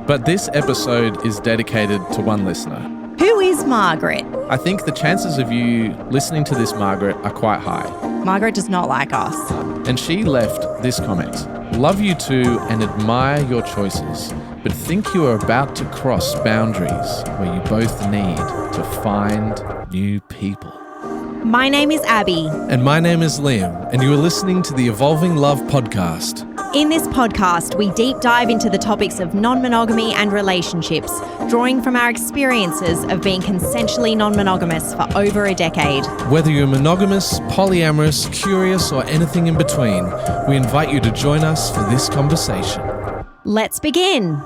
But this episode is dedicated to one listener. Who is Margaret? I think the chances of you listening to this, Margaret, are quite high. Margaret does not like us. And she left this comment. Love you too and admire your choices, but think you are about to cross boundaries where you both need to find new people. My name is Abbey. And my name is Liam, and you are listening to the Evolving Love podcast. In this podcast, we deep dive into the topics of non-monogamy and relationships, drawing from our experiences of being consensually non-monogamous for over a decade. Whether you're monogamous, polyamorous, curious, or anything in between, we invite you to join us for this conversation. Let's begin.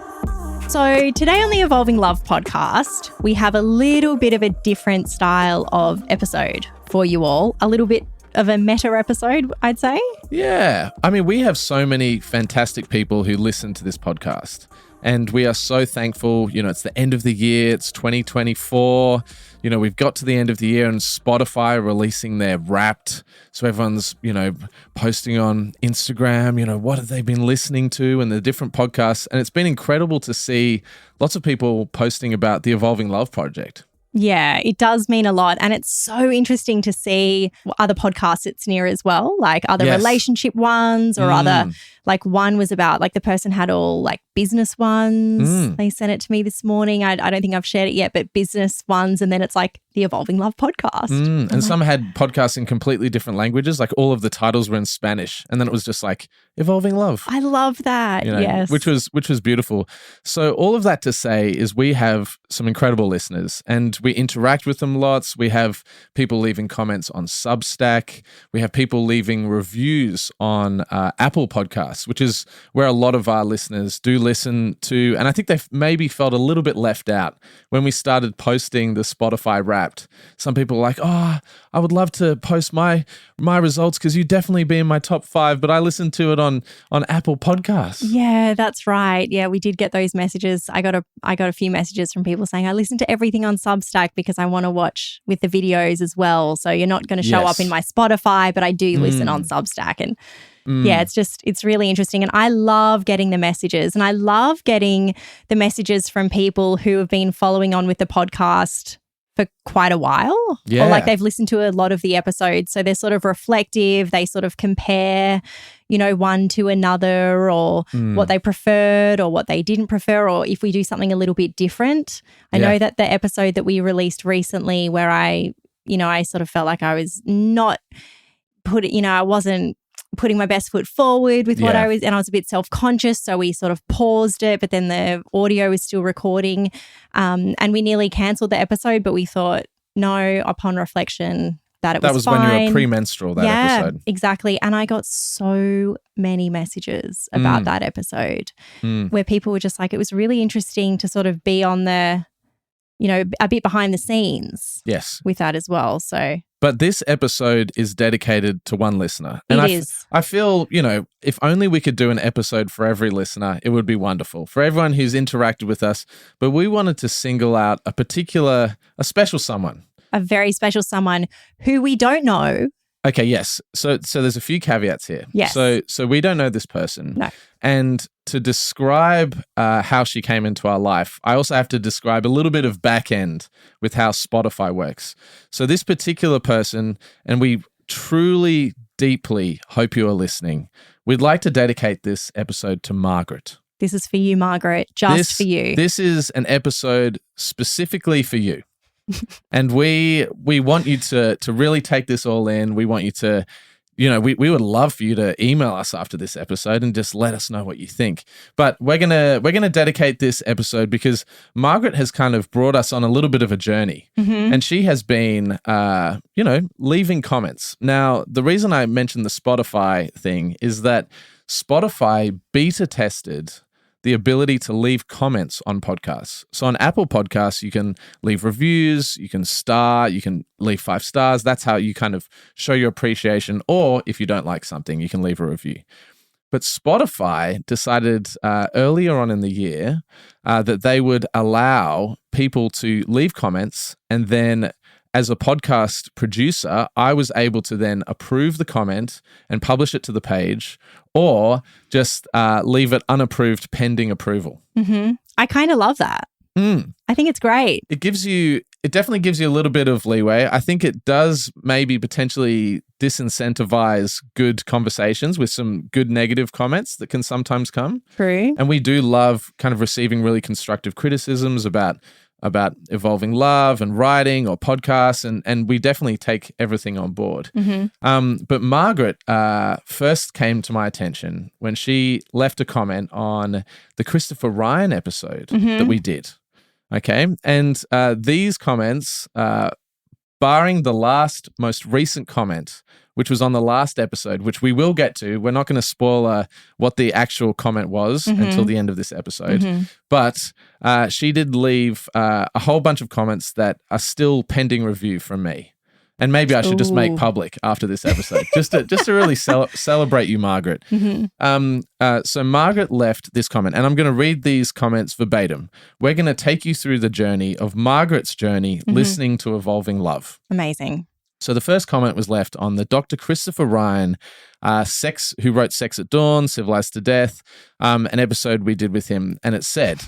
So today on the Evolving Love podcast, we have a little bit of a different style of episode for you all. A little bit of a meta episode, I'd say. Yeah. I mean, we have so many fantastic people who listen to this podcast. And we are so thankful. You know, it's the end of the year. It's 2024. You know, we've got to the end of the year and Spotify are releasing their Wrapped. So everyone's, you know, posting on Instagram, you know, what have they been listening to and the different podcasts. And it's been incredible to see lots of people posting about the Evolving Love Project. Yeah, it does mean a lot. And it's so interesting to see other podcasts it's near as well, like other relationship ones or other, like one was about, like the person had all like business ones. They sent it to me this morning. I don't think I've shared it yet, but business ones. And then it's like the Evolving Love podcast. And some had podcasts in completely different languages, like all of the titles were in Spanish. And then it was just like Evolving Love. I love that. You know, yes. Which was beautiful. So all of that to say is we have some incredible listeners and we interact with them lots. We have people leaving comments on Substack. We have people leaving reviews on Apple Podcasts, which is where a lot of our listeners do listen to. And I think they've maybe felt a little bit left out when we started posting the Spotify Wrapped. Some people were like, oh, I would love to post my results because you'd definitely be in my top 5, but I listened to it on Apple Podcasts. Yeah, that's right. Yeah, we did get those messages. I got a few messages from people saying, I listen to everything on Substack because I want to watch with the videos as well. So you're not going to show up in my Spotify, but I do listen on Substack. And yeah, it's really interesting. And I love getting the messages and I love getting the messages from people who have been following on with the podcast for quite a while. Yeah. Or like they've listened to a lot of the episodes. So they're sort of reflective. They sort of compare, you know, one to another or what they preferred or what they didn't prefer or if we do something a little bit different. I know that the episode that we released recently where I sort of felt like I was not I wasn't putting my best foot forward with what I was, and I was a bit self-conscious. So we sort of paused it, but then the audio was still recording. And we nearly cancelled the episode, but we thought, no, upon reflection, that was fine. When you were premenstrual, that episode. Yeah, exactly. And I got so many messages about that episode where people were just like, it was really interesting to sort of be on the, you know, a bit behind the scenes with that as well. So, but this episode is dedicated to one listener. And I feel, you know, if only we could do an episode for every listener, it would be wonderful for everyone who's interacted with us. But we wanted to single out a special someone. A very special someone who we don't know. Okay, yes. So there's a few caveats here. Yes. So we don't know this person. No. And to describe how she came into our life, I also have to describe a little bit of back end with how Spotify works. So this particular person, and we truly, deeply hope you are listening, we'd like to dedicate this episode to Margaret. This is for you, Margaret, for you. This is an episode specifically for you. And we want you to really take this all in. We want you to, you know, we would love for you to email us after this episode and just let us know what you think. But we're gonna dedicate this episode because Margaret has kind of brought us on a little bit of a journey, and she has been, leaving comments. Now, the reason I mentioned the Spotify thing is that Spotify beta tested the ability to leave comments on podcasts. So on Apple Podcasts, you can leave reviews, you can leave 5 stars. That's how you kind of show your appreciation. Or if you don't like something, you can leave a review. But Spotify decided earlier on in the year that they would allow people to leave comments and then as a podcast producer, I was able to then approve the comment and publish it to the page, or just leave it unapproved pending approval. Mm-hmm. I kind of love that. I think it's great. It definitely gives you a little bit of leeway. I think it does maybe potentially disincentivize good conversations with some good negative comments that can sometimes come. True. And we do love kind of receiving really constructive criticisms about evolving love and writing or podcasts, and we definitely take everything on board. But Margaret first came to my attention when she left a comment on the Christopher Ryan episode that we did. Okay. And these comments, barring the most recent comment, which was on the last episode, which we will get to. We're not going to spoil what the actual comment was until the end of this episode. But she did leave a whole bunch of comments that are still pending review from me. And maybe I should just make public after this episode, just to really celebrate you, Margaret. So Margaret left this comment, and I'm going to read these comments verbatim. We're going to take you through the journey of Margaret's journey listening to Evolving Love. Amazing. So the first comment was left on the Dr. Christopher Ryan, who wrote Sex at Dawn, Civilized to Death, an episode we did with him. And it said,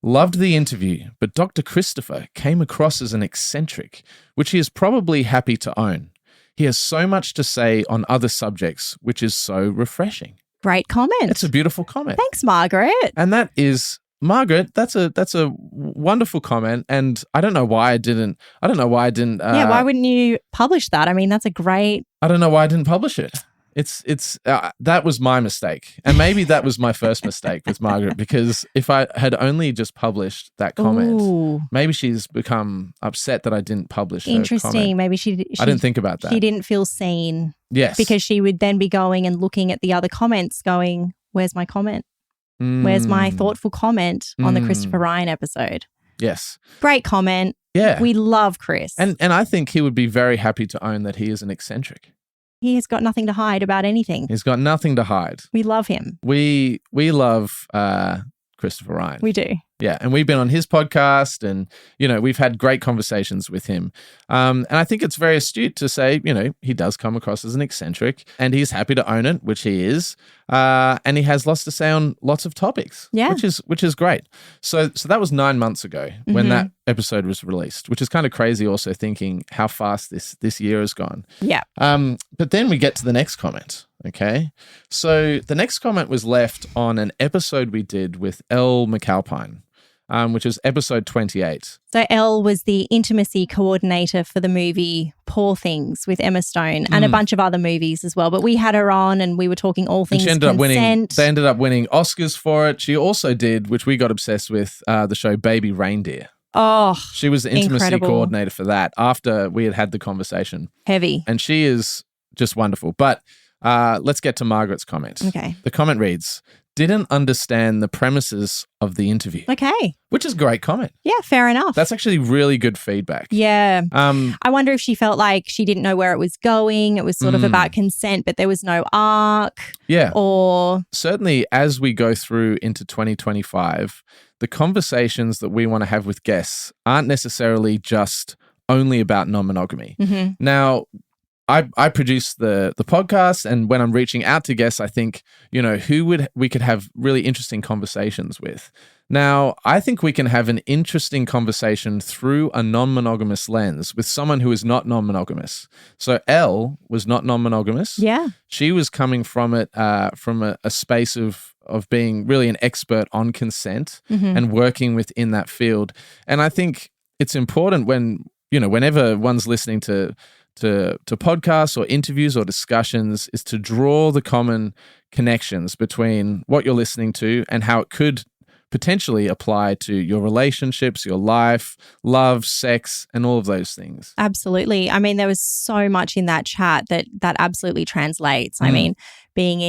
loved the interview, but Dr. Christopher came across as an eccentric, which he is probably happy to own. He has so much to say on other subjects, which is so refreshing. Great comment. It's a beautiful comment. Thanks, Margaret. And that is... Margaret, that's a wonderful comment, and I don't know why I didn't. Why wouldn't you publish that? I mean, that's a great. I don't know why I didn't publish it. It's that was my mistake, and maybe that was my first mistake with Margaret, because if I had only just published that comment, maybe she's become upset that I didn't publish. Interesting. Her comment. Maybe she. I didn't think about that. She didn't feel seen. Yes, because she would then be going and looking at the other comments, going, "Where's my comment? Where's my thoughtful comment on the Christopher Ryan episode?" Yes. Great comment. Yeah. We love Chris. And I think he would be very happy to own that he is an eccentric. He has got nothing to hide about anything. He's got nothing to hide. We love him. We love Christopher Ryan. We do. Yeah, and we've been on his podcast, and, we've had great conversations with him. And I think it's very astute to say, he does come across as an eccentric, and he's happy to own it, which he is. And he has lots to say on lots of topics, which is great. So that was 9 months ago when that episode was released, which is kind of crazy also thinking how fast this year has gone. Yeah. But then we get to the next comment. Okay. So the next comment was left on an episode we did with Elle McAlpine. Which is episode 28. So Elle was the intimacy coordinator for the movie Poor Things with Emma Stone and a bunch of other movies as well. But we had her on and we were talking all things consent. They ended up winning Oscars for it. She also did, which we got obsessed with, the show Baby Reindeer. Oh, she was the intimacy coordinator for that after we had the conversation. Heavy. And she is just wonderful. But let's get to Margaret's comment. Okay. The comment reads, didn't understand the premises of the interview. Okay. Which is a great comment. Yeah, fair enough. That's actually really good feedback. Yeah. I wonder if she felt like she didn't know where it was going. It was sort of about consent, but there was no arc. Yeah. Or certainly as we go through into 2025, the conversations that we want to have with guests aren't necessarily just only about non-monogamy. Now, I produce the podcast, and when I'm reaching out to guests, I think, we could have really interesting conversations with. Now, I think we can have an interesting conversation through a non-monogamous lens with someone who is not non-monogamous. So Elle was not non-monogamous. Yeah. She was coming from it from a space of being really an expert on consent and working within that field. And I think it's important whenever one's listening to podcasts or interviews or discussions is to draw the common connections between what you're listening to and how it could potentially apply to your relationships, your life, love, sex, and all of those things. Absolutely. I mean, there was so much in that chat that absolutely translates. I mean, being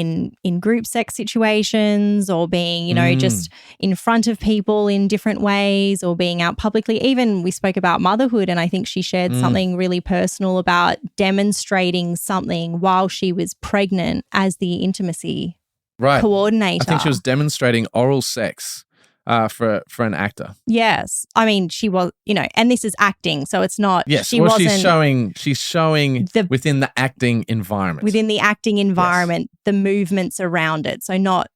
in group sex situations or being, just in front of people in different ways or being out publicly. Even we spoke about motherhood, and I think she shared something really personal about demonstrating something while she was pregnant as the intimacy coordinator. I think she was demonstrating oral sex for an actor. Yes. I mean, she was, and this is acting, so it's not. Yes, she well, wasn't she's showing within the acting environment. Within the acting environment, the movements around it. So not,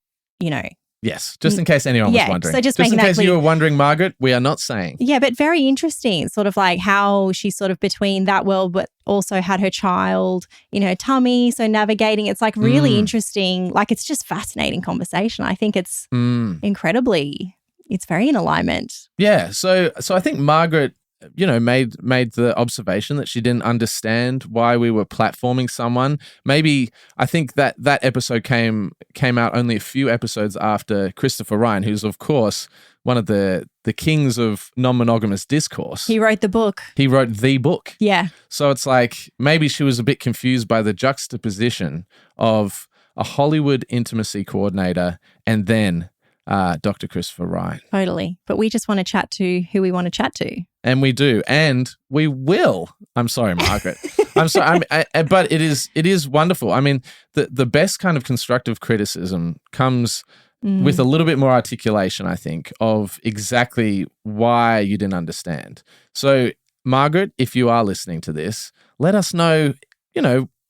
Yes, just in case anyone was wondering. So just in making case that you clear. were wondering, Margaret, we are not saying. Yeah, but very interesting, sort of like how she's sort of between that world, but also had her child in her tummy. So navigating, it's like really interesting. Like it's just fascinating conversation. I think it's incredibly, it's very in alignment. Yeah. So I think Margaret, made the observation that she didn't understand why we were platforming someone. Maybe I think that episode came out only a few episodes after Christopher Ryan, who's of course one of the kings of non-monogamous discourse. He wrote the book. He wrote the book. Yeah. So it's like maybe she was a bit confused by the juxtaposition of a Hollywood intimacy coordinator and then Dr. Christopher Ryan. Totally. But we just want to chat to who we want to chat to. And we do. And we will. I'm sorry, Margaret. I'm sorry. But it is wonderful. I mean, the best kind of constructive criticism comes with a little bit more articulation, I think, of exactly why you didn't understand. So, Margaret, if you are listening to this, let us know,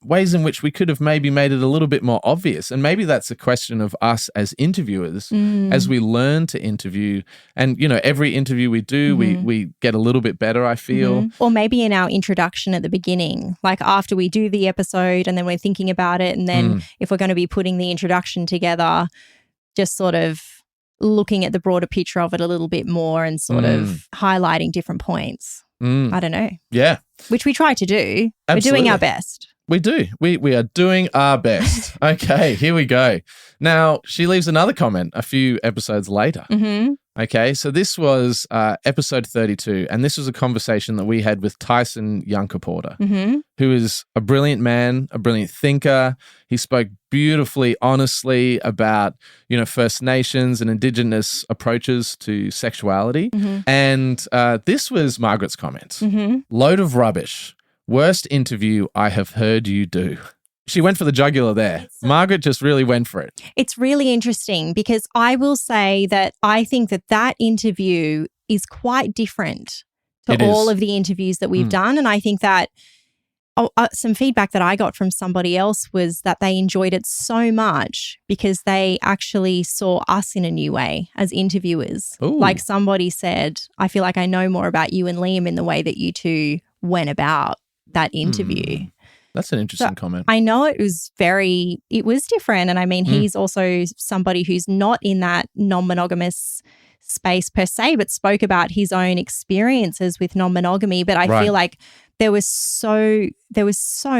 ways in which we could have maybe made it a little bit more obvious. And maybe that's a question of us as interviewers, as we learn to interview. And, every interview we do, we get a little bit better, I feel. Or maybe in our introduction at the beginning, like after we do the episode and then we're thinking about it. And then if we're going to be putting the introduction together, just sort of looking at the broader picture of it a little bit more and sort of highlighting different points. I don't know. Yeah. Which we try to do. Absolutely. We're doing our best. We do. We are doing our best. Okay, here we go. Now, she leaves another comment a few episodes later. Okay, so this was episode 32, and this was a conversation that we had with Tyson Yunkaporta, who is a brilliant man, a brilliant thinker. He spoke beautifully, honestly about, First Nations and Indigenous approaches to sexuality. And this was Margaret's comment. Load of rubbish. Worst interview I have heard you do. She went for the jugular there. Margaret just really went for it. It's really interesting because I will say that I think that interview is quite different to all of the interviews that we've done. And I think that some feedback that I got from somebody else was that they enjoyed it so much because they actually saw us in a new way as interviewers. Ooh. Like somebody said, I feel like I know more about you and Liam in the way that you two went about that interview. That's an interesting comment. I know it was different. And I mean, he's also somebody who's not in that non-monogamous space per se, but spoke about his own experiences with non-monogamy. But I feel like there was so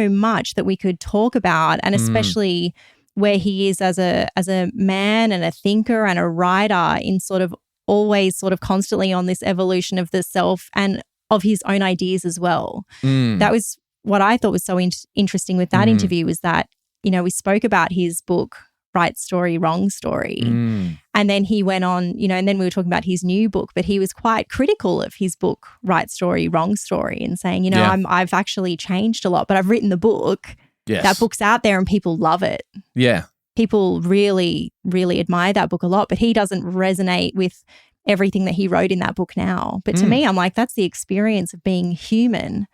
much that we could talk about, and especially where he is as a man and a thinker and a writer in sort of always sort of constantly on this evolution of the self and of his own ideas as well. That was what I thought was so interesting with that interview was that, we spoke about his book, Right Story, Wrong Story. And then he went on, and then we were talking about his new book, but he was quite critical of his book, Right Story, Wrong Story, and saying, I've actually changed a lot, but I've written the book. Yes. That book's out there and people love it. Yeah. People really, really admire that book a lot, but he doesn't resonate with everything that he wrote in that book now. But to me, I'm like, that's the experience of being human.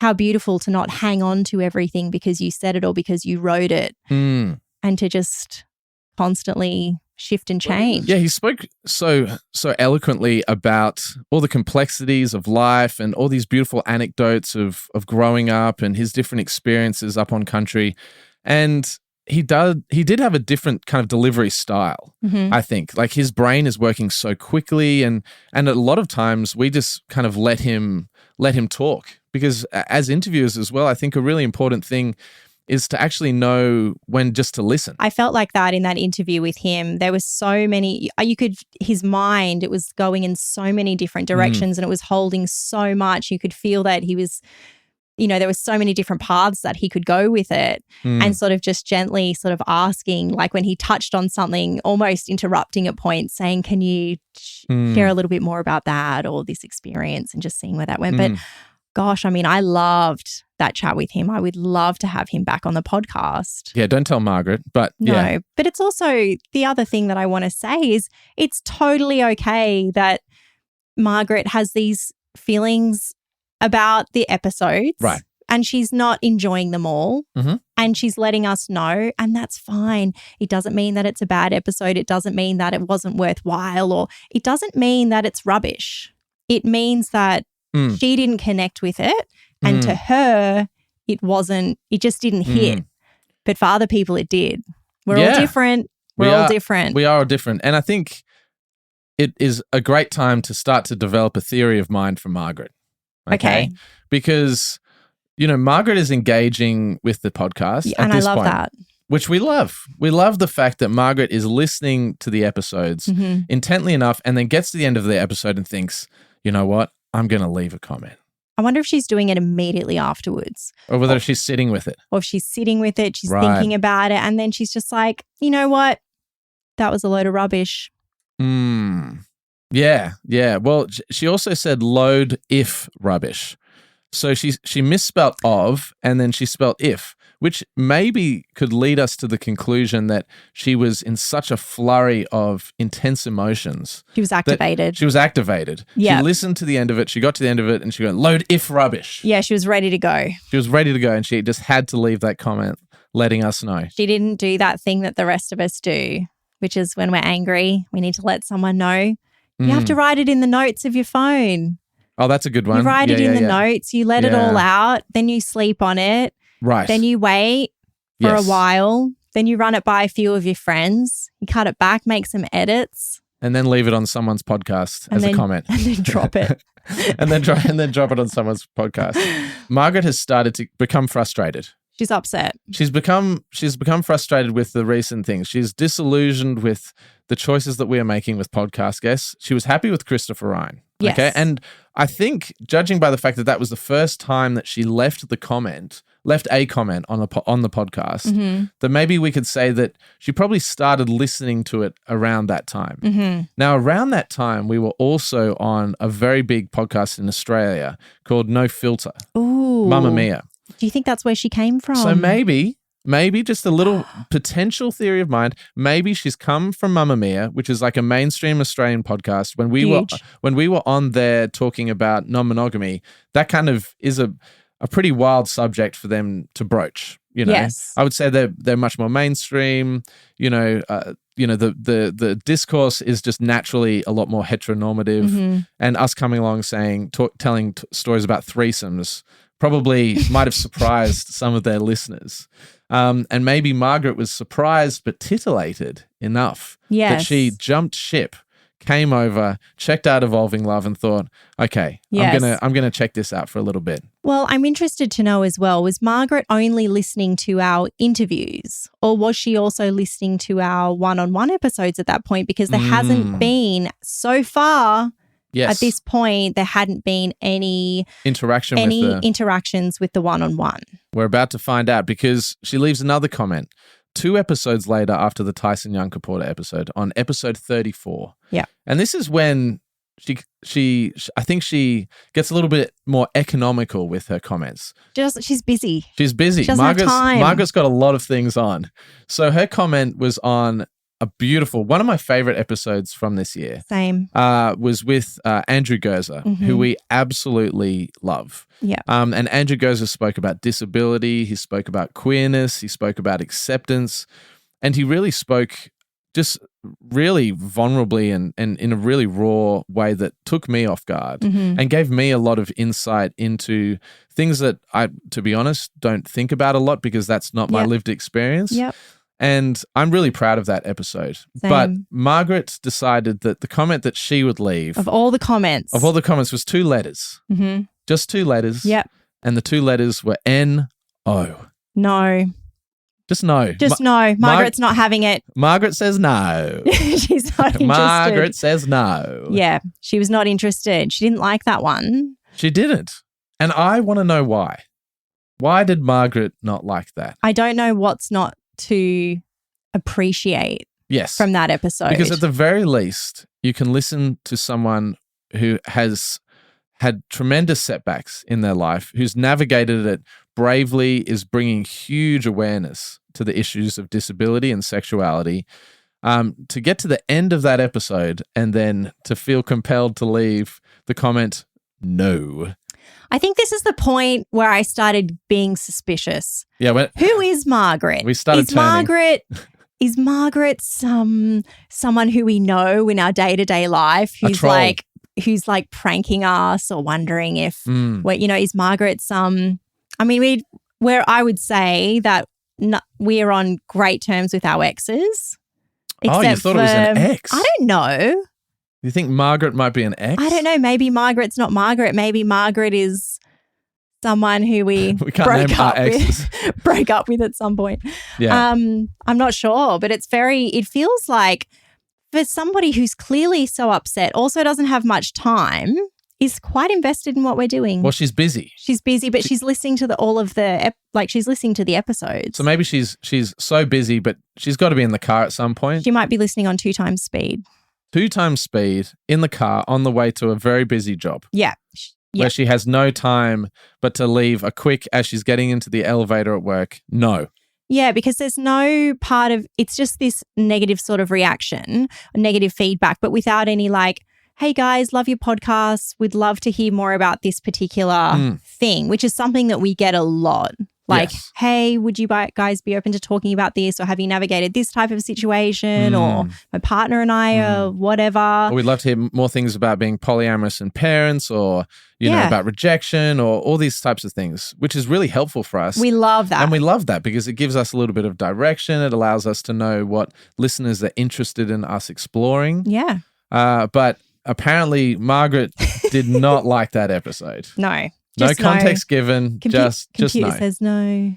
How beautiful to not hang on to everything because you said it or because you wrote it and to just constantly shift and change. Yeah, he spoke so eloquently about all the complexities of life and all these beautiful anecdotes of growing up and his different experiences up on country. And he did have a different kind of delivery style, I think. Like his brain is working so quickly and a lot of times we just kind of let him talk. Because as interviewers as well, I think a really important thing is to actually know when just to listen. I felt like that in that interview with him. There was so many, his mind, it was going in so many different directions and it was holding so much. You could feel that he was, there were so many different paths that he could go with it and sort of just gently sort of asking, like when he touched on something, almost interrupting at points saying, can you share a little bit more about that or this experience and just seeing where that went. But gosh, I mean, I loved that chat with him. I would love to have him back on the podcast. Yeah, don't tell Margaret, but No, yeah. but it's also the other thing that I want to say is it's totally okay that Margaret has these feelings about the episodes. Right. And she's not enjoying them all. Mm-hmm. And she's letting us know, and that's fine. It doesn't mean that it's a bad episode. It doesn't mean that it wasn't worthwhile, or it doesn't mean that it's rubbish. It means that she didn't connect with it. And to her, it just didn't hit. But for other people, it did. We're all different. We're all different. We are all different. And I think it is a great time to start to develop a theory of mind for Margaret. Okay. Because, Margaret is engaging with the podcast at and this I love point, that. which we love. We love the fact that Margaret is listening to the episodes intently enough and then gets to the end of the episode and thinks, you know what? I'm going to leave a comment. I wonder if she's doing it immediately afterwards. Or whether she's sitting with it. Or if she's sitting with it, she's thinking about it, and then she's just like, you know what? That was a load of rubbish. Yeah. Well, she also said load if rubbish. So she misspelt of and then she spelt if, which maybe could lead us to the conclusion that she was in such a flurry of intense emotions. She was activated. She was activated. Yeah. She listened to the end of it. She got to the end of it and she went, load if rubbish. Yeah, she was ready to go. She was ready to go and she just had to leave that comment letting us know. She didn't do that thing that the rest of us do, which is when we're angry, we need to let someone know. You have to write it in the notes of your phone. Oh, that's a good one. You write it in the notes, you let it all out, then you sleep on it. Right. Then you wait for a while, then you run it by a few of your friends, you cut it back, make some edits. And then leave it on someone's podcast as a comment. And then drop it. and then drop it on someone's podcast. Margaret has started to become frustrated. She's upset. She's become frustrated with the recent things. She's disillusioned with the choices that we are making with podcast guests. She was happy with Christopher Ryan. Yes. Okay. And I think, judging by the fact that that was the first time that she left a comment on the podcast, that maybe we could say that she probably started listening to it around that time. Now, around that time, we were also on a very big podcast in Australia called No Filter. Ooh. Mamma Mia. Do you think that's where she came from? So maybe just a little potential theory of mind. Maybe she's come from Mamma Mia, which is like a mainstream Australian podcast. When we were on there talking about non-monogamy, that kind of is a pretty wild subject for them to broach. Yes. I would say they're much more mainstream. The discourse is just naturally a lot more heteronormative, and us coming along telling stories about threesomes probably might have surprised some of their listeners. And maybe Margaret was surprised but titillated enough that she jumped ship, came over, checked out Evolving Love and thought, okay, I'm gonna check this out for a little bit. Well, I'm interested to know as well, was Margaret only listening to our interviews, or was she also listening to our one-on-one episodes at that point? Because there hasn't been so far. Yes. At this point, there hadn't been any interactions with the one-on-one. We're about to find out because she leaves another comment 2 episodes later after the Tyson Young-Kaporta episode on episode 34. Yeah. And this is when I think she gets a little bit more economical with her comments. She's busy. She's busy. She doesn't have time. Margaret's got a lot of things on. So her comment was on one of my favorite episodes from this year. Same. Was with Andrew Gerzer, who we absolutely love. Yeah. And Andrew Gerzer spoke about disability. He spoke about queerness. He spoke about acceptance. And he really spoke just really vulnerably and in a really raw way that took me off guard and gave me a lot of insight into things that I, to be honest, don't think about a lot because that's not my lived experience. Yep. And I'm really proud of that episode. Same. But Margaret decided that the comment that she would leave... Of all the comments was 2 letters. Just 2 letters. Yep. And the 2 letters were N-O. No. Just no. Just no. Margaret's not having it. Margaret says no. She's not interested. Margaret says no. Yeah. She was not interested. She didn't like that one. She didn't. And I want to know why. Why did Margaret not like that? I don't know what's not to appreciate from that episode. Because at the very least, you can listen to someone who has had tremendous setbacks in their life, who's navigated it bravely is bringing huge awareness to the issues of disability and sexuality. To get to the end of that episode and then to feel compelled to leave the comment, no. I think this is the point where I started being suspicious. Yeah. Who is Margaret? We started turning. Is Margaret someone who we know in our day-to-day life who's like pranking us or wondering if is Margaret where I would say that we're on great terms with our exes. Oh, you thought it was an ex? I don't know. You think Margaret might be an ex? I don't know. Maybe Margaret's not Margaret. Maybe Margaret is someone who we broke up with at some point. Yeah. I'm not sure, but it feels like for somebody who's clearly so upset, also doesn't have much time, is quite invested in what we're doing. Well, she's busy. She's busy, but she's listening to she's listening to the episodes. So maybe she's so busy, but she's got to be in the car at some point. She might be listening on 2 times speed. 2 times speed in the car on the way to a very busy job. Yeah. Where she has no time but to leave a quick, as she's getting into the elevator at work, no. Yeah, because there's no part of, it's just this negative sort of reaction, negative feedback, but without any like, hey guys, love your podcast. We'd love to hear more about this particular thing, which is something that we get a lot. Like, yes. Hey, would you guys be open to talking about this, or have you navigated this type of situation, or my partner and I, or whatever. Or we'd love to hear more things about being polyamorous and parents, or, you know, about rejection, or all these types of things, which is really helpful for us. We love that. And we love that because it gives us a little bit of direction. It allows us to know what listeners are interested in us exploring. Yeah. But apparently Margaret did not like that episode. No. No context given, just no. Computer says no.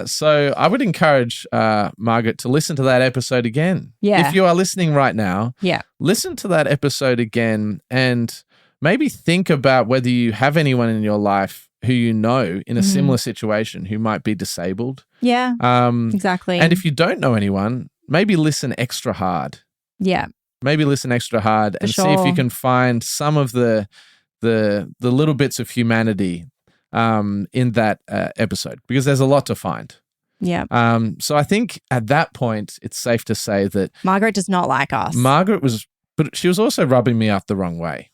So I would encourage Margaret to listen to that episode again. Yeah. If you are listening right now, listen to that episode again and maybe think about whether you have anyone in your life who you know in a similar situation who might be disabled. Yeah, exactly. And if you don't know anyone, maybe listen extra hard. Yeah. Maybe listen extra hard and see if you can find some of the little bits of humanity in that episode, because there's a lot to find. Yeah. So I think at that point, it's safe to say that Margaret does not like us. But she was also rubbing me up the wrong way.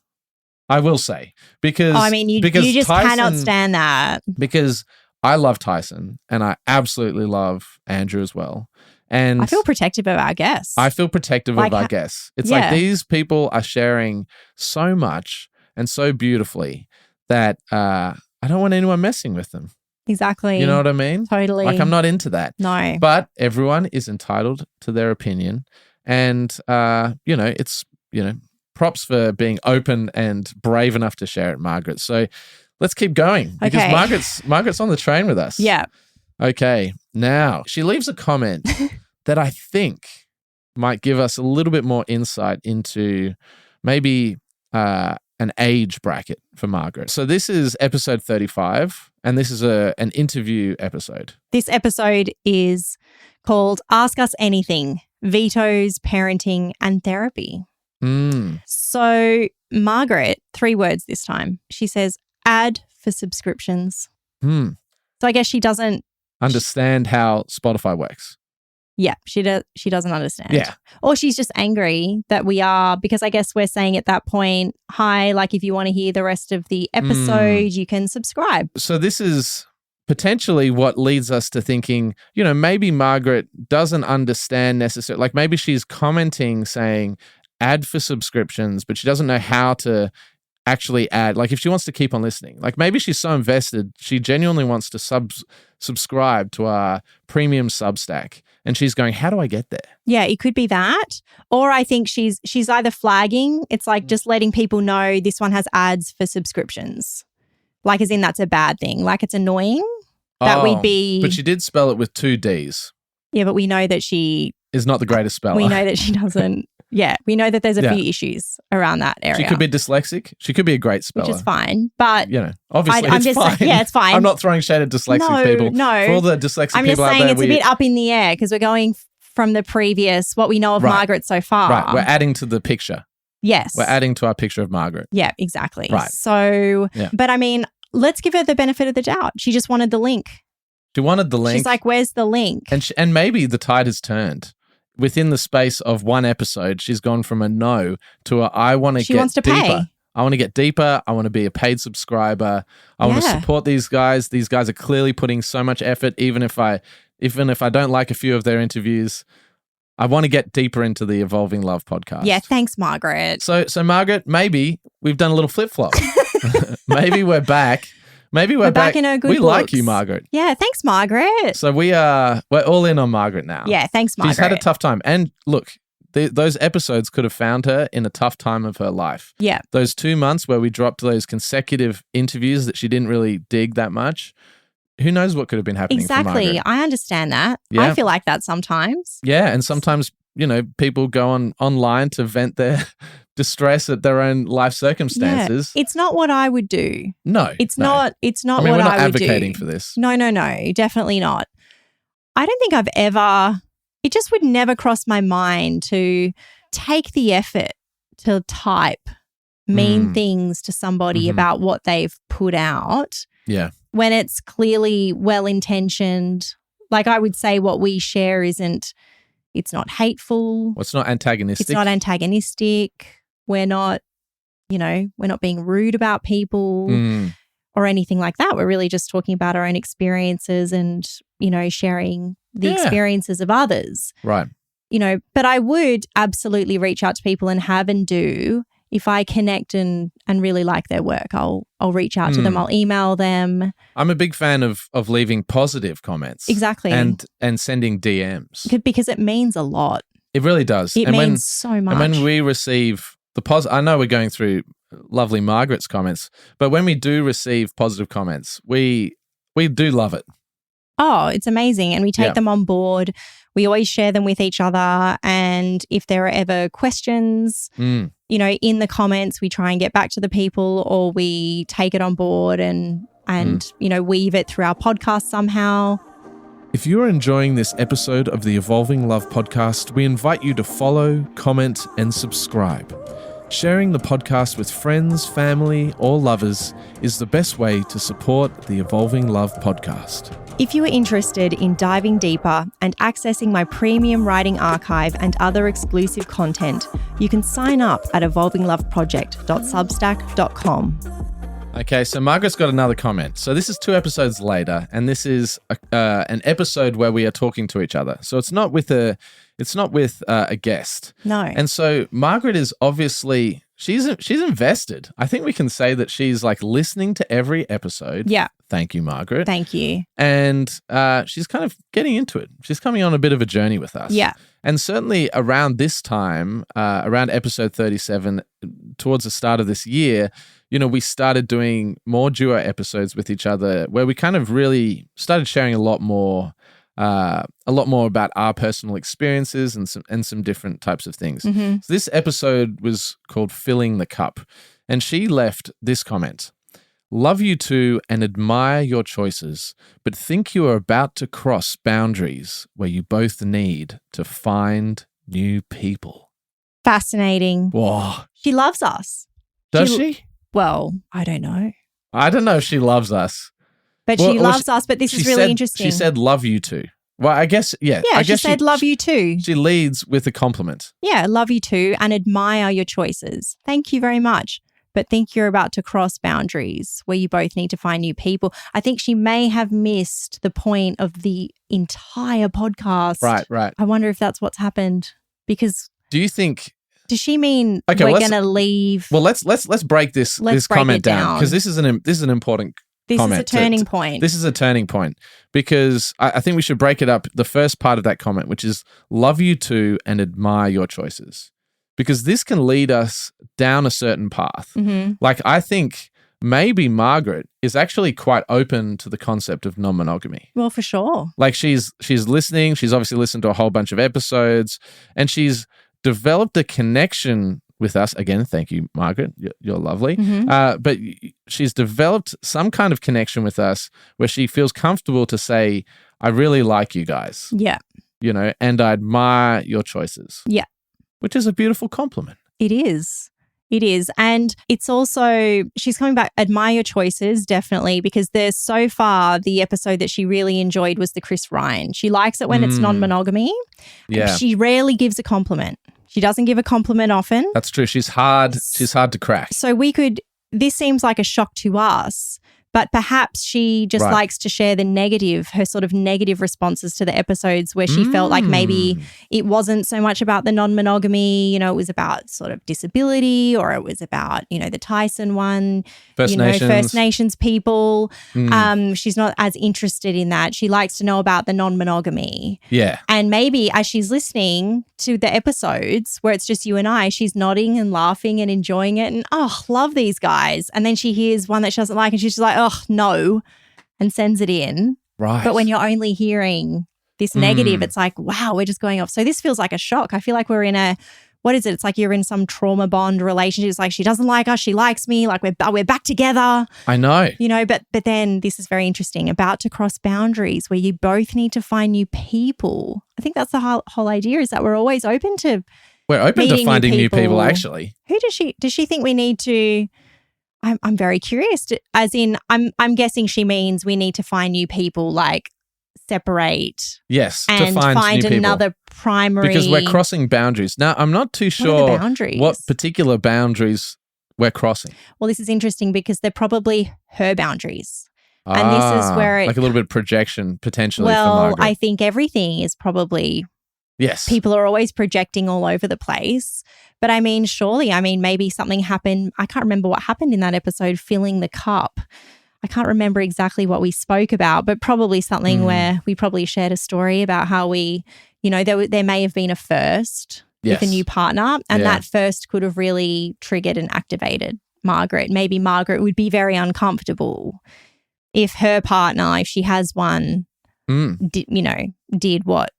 I will say, because you just cannot stand that. Because I love Tyson and I absolutely love Andrew as well. And I feel protective of our guests. I feel protective of our guests. It's like these people are sharing so much and so beautifully that I don't want anyone messing with them. Exactly. You know what I mean? Totally. Like, I'm not into that. No. But everyone is entitled to their opinion. And, it's, props for being open and brave enough to share it, Margaret. So let's keep going because Margaret's on the train with us. Yeah. Okay. Now, she leaves a comment that I think might give us a little bit more insight into maybe an age bracket for Margaret. So this is episode 35, and this is an interview episode. This episode is called Ask Us Anything, Vetoes, Parenting and Therapy. So Margaret, 3 words this time. She says, ad for subscriptions. So I guess she doesn't understand how Spotify works. Yeah, she doesn't understand. Yeah. Or she's just angry that we are, because I guess we're saying at that point, hi, like if you want to hear the rest of the episode, you can subscribe. So this is potentially what leads us to thinking, maybe Margaret doesn't understand necessarily, like maybe she's commenting saying ad for subscriptions, but she doesn't know how to actually add, like if she wants to keep on listening, like maybe she's so invested, she genuinely wants to subscribe to our premium Substack. And she's going, how do I get there? Yeah, it could be that. Or I think she's either flagging, it's like just letting people know this one has ads for subscriptions. Like as in that's a bad thing. Like it's annoying that we'd be. But she did spell it with 2 Ds. Yeah, but we know that she is not the greatest speller. We know that she doesn't. Yeah, we know that there's a few issues around that area. She could be dyslexic. She could be a great speller. Which is fine. But, obviously it's fine. It's fine. I'm not throwing shade at dyslexic people. No. For all the dyslexic I'm people out there. I'm just saying it's a bit up in the air because we're going from the previous, what we know of Margaret so far. Right. We're adding to the picture. Yes. We're adding to our picture of Margaret. Yeah, exactly. Right. So, but let's give her the benefit of the doubt. She just wanted the link. She wanted the link. She's like, where's the link? And maybe the tide has turned. Within the space of one episode, she's gone from a no to a I want to get deeper. She wants to pay. I want to get deeper. I want to be a paid subscriber. I want to support these guys. These guys are clearly putting so much effort, even if I don't like a few of their interviews. I want to get deeper into the Evolving Love podcast. Yeah, thanks, Margaret. So Margaret, maybe we've done a little flip-flop. Maybe we're back. Maybe we're back in her good We books. like you, Margaret. Yeah, thanks, Margaret. So we're all in on Margaret now. Yeah, thanks, Margaret. She's had a tough time. And look, those episodes could have found her in a tough time of her life. Yeah. Those 2 months where we dropped those consecutive interviews that she didn't really dig that much. Who knows what could have been happening for Margaret. Exactly. I understand that. Yeah. I feel like that sometimes. Yeah, and sometimes, people go online to vent their distress at their own life circumstances. Yeah. It's not what I would do. No. It's no. not I mean, what I would do. we're not advocating for this. No, definitely not. I don't think it just would never cross my mind to take the effort to type mean things to somebody about what they've put out. Yeah. When it's clearly well-intentioned. Like I would say what we share it's not hateful. Well, it's not antagonistic. It's not antagonistic. We're not being rude about people or anything like that. We're really just talking about our own experiences and, sharing the experiences of others. Right. But I would absolutely reach out to people and have and do if I connect and really like their work. I'll reach out to them. I'll email them. I'm a big fan of leaving positive comments. Exactly. And sending DMs. Because it means a lot. It really does. It means so much. And when we receive I know we're going through lovely Margaret's comments, but when we do receive positive comments, we do love it. Oh, it's amazing. And we take them on board. We always share them with each other. And if there are ever questions, in the comments, we try and get back to the people, or we take it on board and weave it through our podcast somehow. If you're enjoying this episode of the Evolving Love podcast, we invite you to follow, comment, and subscribe. Sharing the podcast with friends, family, or lovers is the best way to support the Evolving Love podcast. If you are interested in diving deeper and accessing my premium writing archive and other exclusive content, you can sign up at evolvingloveproject.substack.com. Okay, so Margaret's got another comment. So this is 2 episodes later, and this is an episode where we are talking to each other. So it's not with a guest. No. And so Margaret is obviously she's invested. I think we can say that she's like listening to every episode. Yeah. Thank you, Margaret. Thank you. And she's kind of getting into it. She's coming on a bit of a journey with us. Yeah. And certainly around this time, around episode 37, towards the start of this year, we started doing more duo episodes with each other where we kind of really started sharing a lot more about our personal experiences and some different types of things. Mm-hmm. So this episode was called Filling the Cup, and she left this comment. Love you too and admire your choices, but think you are about to cross boundaries where you both need to find new people. Fascinating. Whoa. She loves us. Does she? Well, I don't know. I don't know if she loves us. But she loves us, but this is really interesting. She said love you too. Well, I guess, yeah. Yeah, she said love you too. She leads with a compliment. Yeah, love you too and admire your choices. Thank you very much. But think you're about to cross boundaries where you both need to find new people. I think she may have missed the point of the entire podcast. Right. I wonder if that's what's happened. Because do you think... Does she mean we're going to leave? Well, let's break this comment down because this is an important comment. This is a turning point. This is a turning point because I think we should break it up. The first part of that comment, which is love you too and admire your choices, because this can lead us down a certain path. Mm-hmm. Like I think maybe Margaret is actually quite open to the concept of non-monogamy. Well, for sure. Like she's listening. She's obviously listened to a whole bunch of episodes, and she's developed a connection with us. Again, thank you, Margaret. You're lovely. Mm-hmm. But she's developed some kind of connection with us where she feels comfortable to say, I really like you guys. Yeah. And I admire your choices. Yeah. Which is a beautiful compliment. It is. It is. And it's also, she's coming back, admire your choices, definitely, because there's so far the episode that she really enjoyed was the Chris Ryan. She likes it when it's non-monogamy. Yeah. She rarely gives a compliment. She doesn't give a compliment often. That's true. She's hard to crack. So this seems like a shock to us, but perhaps she just likes to share her sort of negative responses to the episodes where she felt like maybe it wasn't so much about the non-monogamy, it was about sort of disability, or it was about, the Tyson one, First Nations people. She's not as interested in that. She likes to know about the non-monogamy. Yeah. And maybe as she's listening to the episodes where it's just you and I, she's nodding and laughing and enjoying it and, love these guys. And then she hears one that she doesn't like and she's just like, no, and sends it in. Right. But when you're only hearing this negative, it's like, wow, we're just going off. So this feels like a shock. I feel like we're in what is it? It's like you're in some trauma bond relationship. It's like she doesn't like us, she likes me, like we're back together. I know. But then this is very interesting, about to cross boundaries where you both need to find new people. I think that's the whole idea, is that we're always open to finding new people, actually. Who does she think we need to? I'm very curious. As in, I'm guessing she means we need to find new people, like separate. Yes, and to find new another people. Primary. Because we're crossing boundaries. Now, I'm not too sure what particular boundaries we're crossing. Well, this is interesting because they're probably her boundaries. And this is where like a little bit of projection potentially for Margaret. Well, I think everything is probably. Yes. People are always projecting all over the place. But surely, maybe something happened. I can't remember what happened in that episode, filling the cup. I can't remember exactly what we spoke about, but probably something where we probably shared a story about how we, there may have been a first with a new partner, and that first could have really triggered and activated Margaret. Maybe Margaret would be very uncomfortable if her partner, if she has one, did what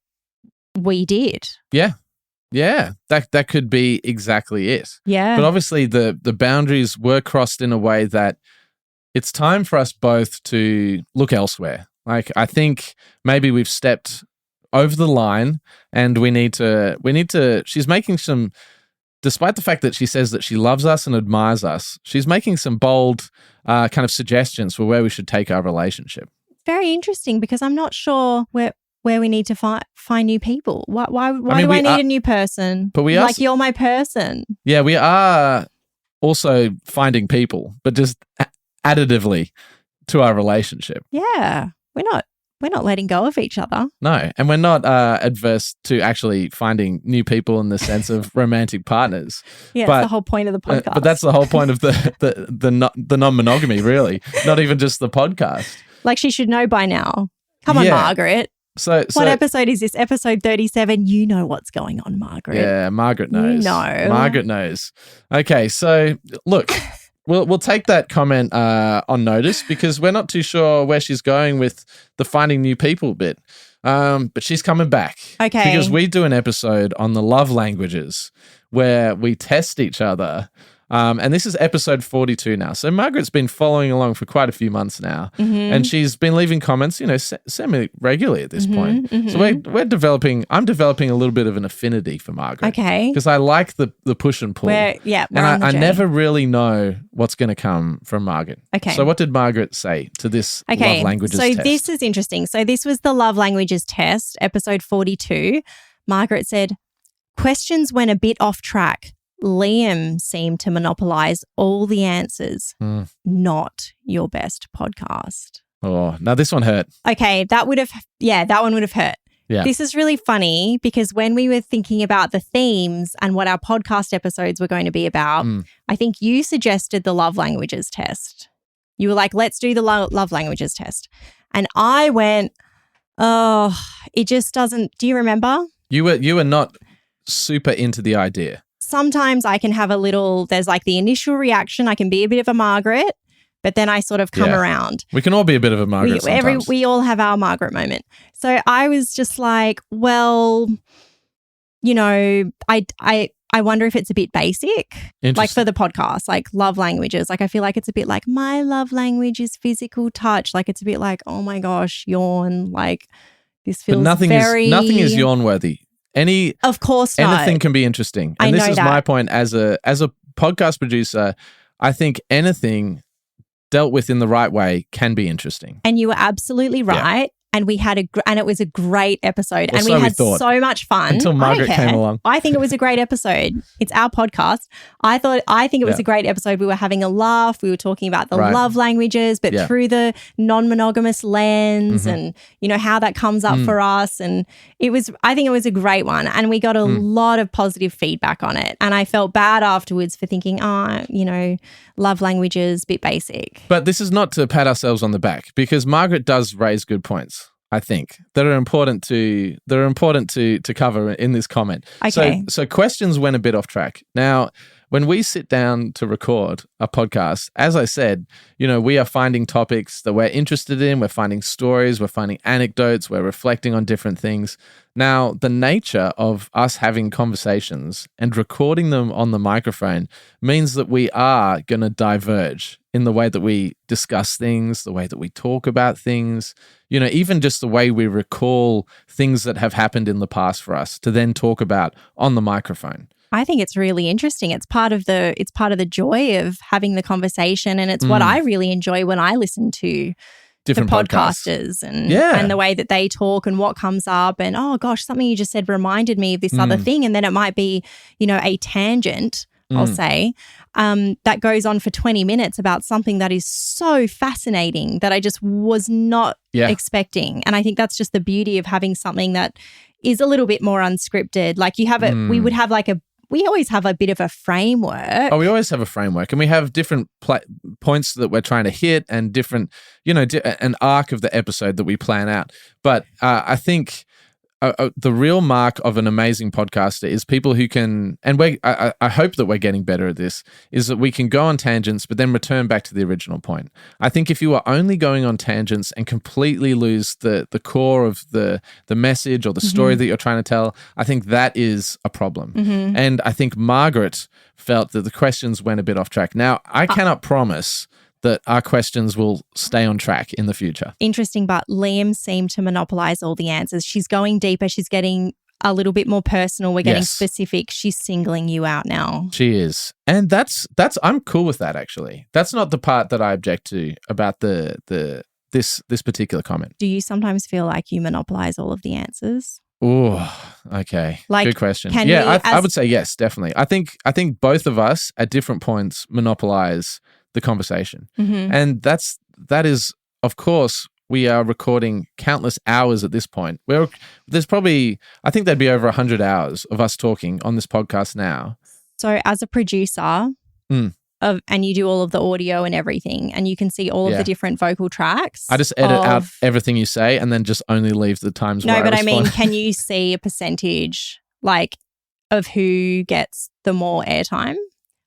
we did. Yeah. Yeah, that could be exactly it. Yeah. But obviously the boundaries were crossed in a way that it's time for us both to look elsewhere. Like, I think maybe we've stepped over the line and we need to, she's making some, despite the fact that she says that she loves us and admires us, she's making some bold kind of suggestions for where we should take our relationship. Very interesting, because I'm not sure where we need to find new people. Why do I need a new person? But we are, like, you're my person. Yeah, we are also finding people, but just additively to our relationship. Yeah, we're not letting go of each other. No, and we're not adverse to actually finding new people in the sense of romantic partners. Yeah, that's the whole point of the podcast. But that's the whole point of the non-monogamy, really. Not even just the podcast. Like, she should know by now. Come on, Margaret. So what episode is this? Episode 37. You know what's going on, Margaret. Yeah, Margaret knows. You know. Margaret knows. Okay, so look, we'll take that comment on notice, because we're not too sure where she's going with the finding new people bit. But she's coming back. Okay. Because we do an episode on the love languages where we test each other. And this is episode 42 now. So Margaret's been following along for quite a few months now. Mm-hmm. And she's been leaving comments, semi-regularly at this point. Mm-hmm. So I'm developing a little bit of an affinity for Margaret. Okay. Because I like the push and pull. And I never really know what's going to come from Margaret. Okay. So what did Margaret say to this love languages test? So this is interesting. So this was the love languages test, episode 42. Margaret said, questions went a bit off track. Liam seemed to monopolize all the answers. Not your best podcast. Oh, now this one hurt. Okay, that one would have hurt. Yeah. This is really funny because when we were thinking about the themes and what our podcast episodes were going to be about, I think you suggested the love languages test. You were like, let's do the love languages test. And I went, it just doesn't. Do you remember? You were not super into the idea. Sometimes I can have there's like the initial reaction. I can be a bit of a Margaret, but then I sort of come around. We can all be a bit of a Margaret sometimes. We all have our Margaret moment. So I was just like, well, I wonder if it's a bit basic, like for the podcast, like love languages. Like I feel like it's a bit like my love language is physical touch. Like it's a bit like, oh my gosh, yawn. Like this feels nothing is yawn worthy. Of course not. Anything can be interesting. And this is my point as a podcast producer, I think anything dealt with in the right way can be interesting. And you were absolutely right. Yeah. And we had and it was a great episode. Well, and we had so much fun. Until Margaret came along. I think it was a great episode. It's our podcast. I think it was a great episode. We were having a laugh. We were talking about the love languages, but through the non-monogamous lens and, you know, how that comes up for us. And I think it was a great one. And we got a lot of positive feedback on it. And I felt bad afterwards for thinking, you know, love languages, bit basic. But this is not to pat ourselves on the back, because Margaret does raise good points, I think, that are important to cover in this comment. Okay. So questions went a bit off track. Now, when we sit down to record a podcast, as I said, you know, we are finding topics that we're interested in, we're finding stories, we're finding anecdotes, we're reflecting on different things. Now, the nature of us having conversations and recording them on the microphone means that we are going to diverge in the way that we discuss things, the way that we talk about things, you know, even just the way we recall things that have happened in the past for us to then talk about on the microphone. I think it's really interesting. It's part of the joy of having the conversation, and it's what I really enjoy when I listen to different the podcasters and the way that they talk and what comes up, and oh gosh, something you just said reminded me of this other thing, and then it might be, you know, a tangent, I'll say, that goes on for 20 minutes about something that is so fascinating that I just was not expecting. And I think that's just the beauty of having something that is a little bit more unscripted. Like you have we always have a bit of a framework. Oh, we always have a framework, and we have different points that we're trying to hit, and different, you know, an arc of the episode that we plan out. But I think the real mark of an amazing podcaster is people who can, and I hope that we're getting better at this, is that we can go on tangents but then return back to the original point. I think if you are only going on tangents and completely lose the core of the message or the story that you're trying to tell, I think that is a problem. And I think Margaret felt that the questions went a bit off track. Now, I cannot promise that our questions will stay on track in the future. Interesting, but Liam seemed to monopolize all the answers. She's going deeper. She's getting a little bit more personal. We're getting specific. She's singling you out now. She is. And that's I'm cool with that, actually. That's not the part that I object to about this particular comment. Do you sometimes feel like you monopolize all of the answers? Oh, okay. Like, good question. Yeah, I would say yes, definitely. I think both of us at different points monopolize the conversation. And that is, of course, we are recording countless hours at this point. There's probably, I think there'd be over 100 hours of us talking on this podcast now. So as a producer and you do all of the audio and everything, and you can see all of the different vocal tracks. I just edit out everything you say and then just only leave the times where I respond. No, but I mean, can you see a percentage like of who gets the more airtime?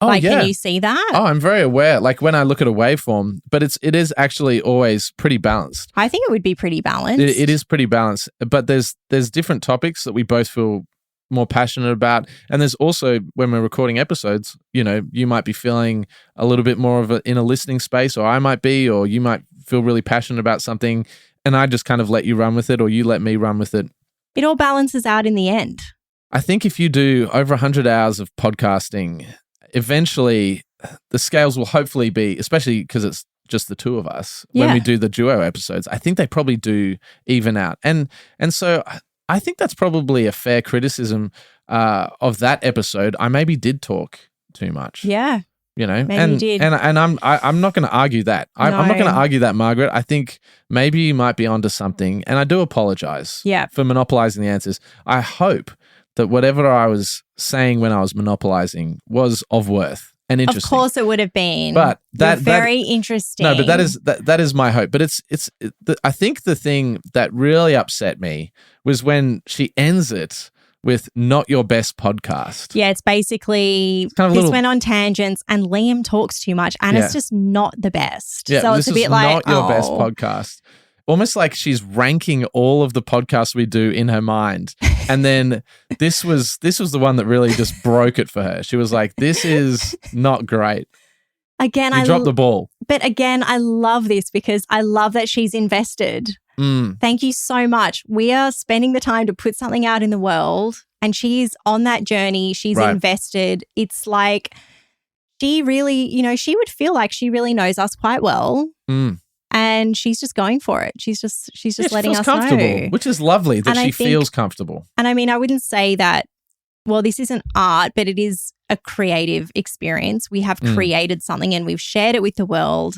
Oh, can you see that? Oh, I'm very aware. Like when I look at a waveform, but it is actually always pretty balanced. I think it would be pretty balanced. It is pretty balanced, but there's different topics that we both feel more passionate about. And there's also, when we're recording episodes, you know, you might be feeling a little bit more in a listening space, or I might be, or you might feel really passionate about something, and I just kind of let you run with it, or you let me run with it. It all balances out in the end. I think if you do over 100 hours of podcasting, eventually the scales will hopefully be, especially because it's just the two of us, when we do the duo episodes, I think they probably do even out. And so I think that's probably a fair criticism of that episode. I maybe did talk too much. Yeah. You know, maybe you did. And I'm not going to argue that. I'm not going to argue that, Margaret. I think maybe you might be onto something, and I do apologize for monopolizing the answers. I hope that whatever I was saying when I was monopolizing was of worth and interesting. Of course it would have been. But that's very interesting. No, but that is my hope. But I think the thing that really upset me was when she ends it with "not your best podcast." Yeah, it's basically this went on tangents and Liam talks too much, and it's just not the best. Yeah, so it's a bit like not your best podcast. Almost like she's ranking all of the podcasts we do in her mind. And then this was the one that really just broke it for her. She was like, this is not great. Again, you dropped the ball. But again, I love this because I love that she's invested. Thank you so much. We are spending the time to put something out in the world, and she's on that journey. She's invested. It's like she really, she would feel like she really knows us quite well. And she's just going for it. She's just letting us know. Which is lovely that she feels comfortable. And I mean, I wouldn't say that, well, this isn't art, but it is a creative experience. We have created something and we've shared it with the world.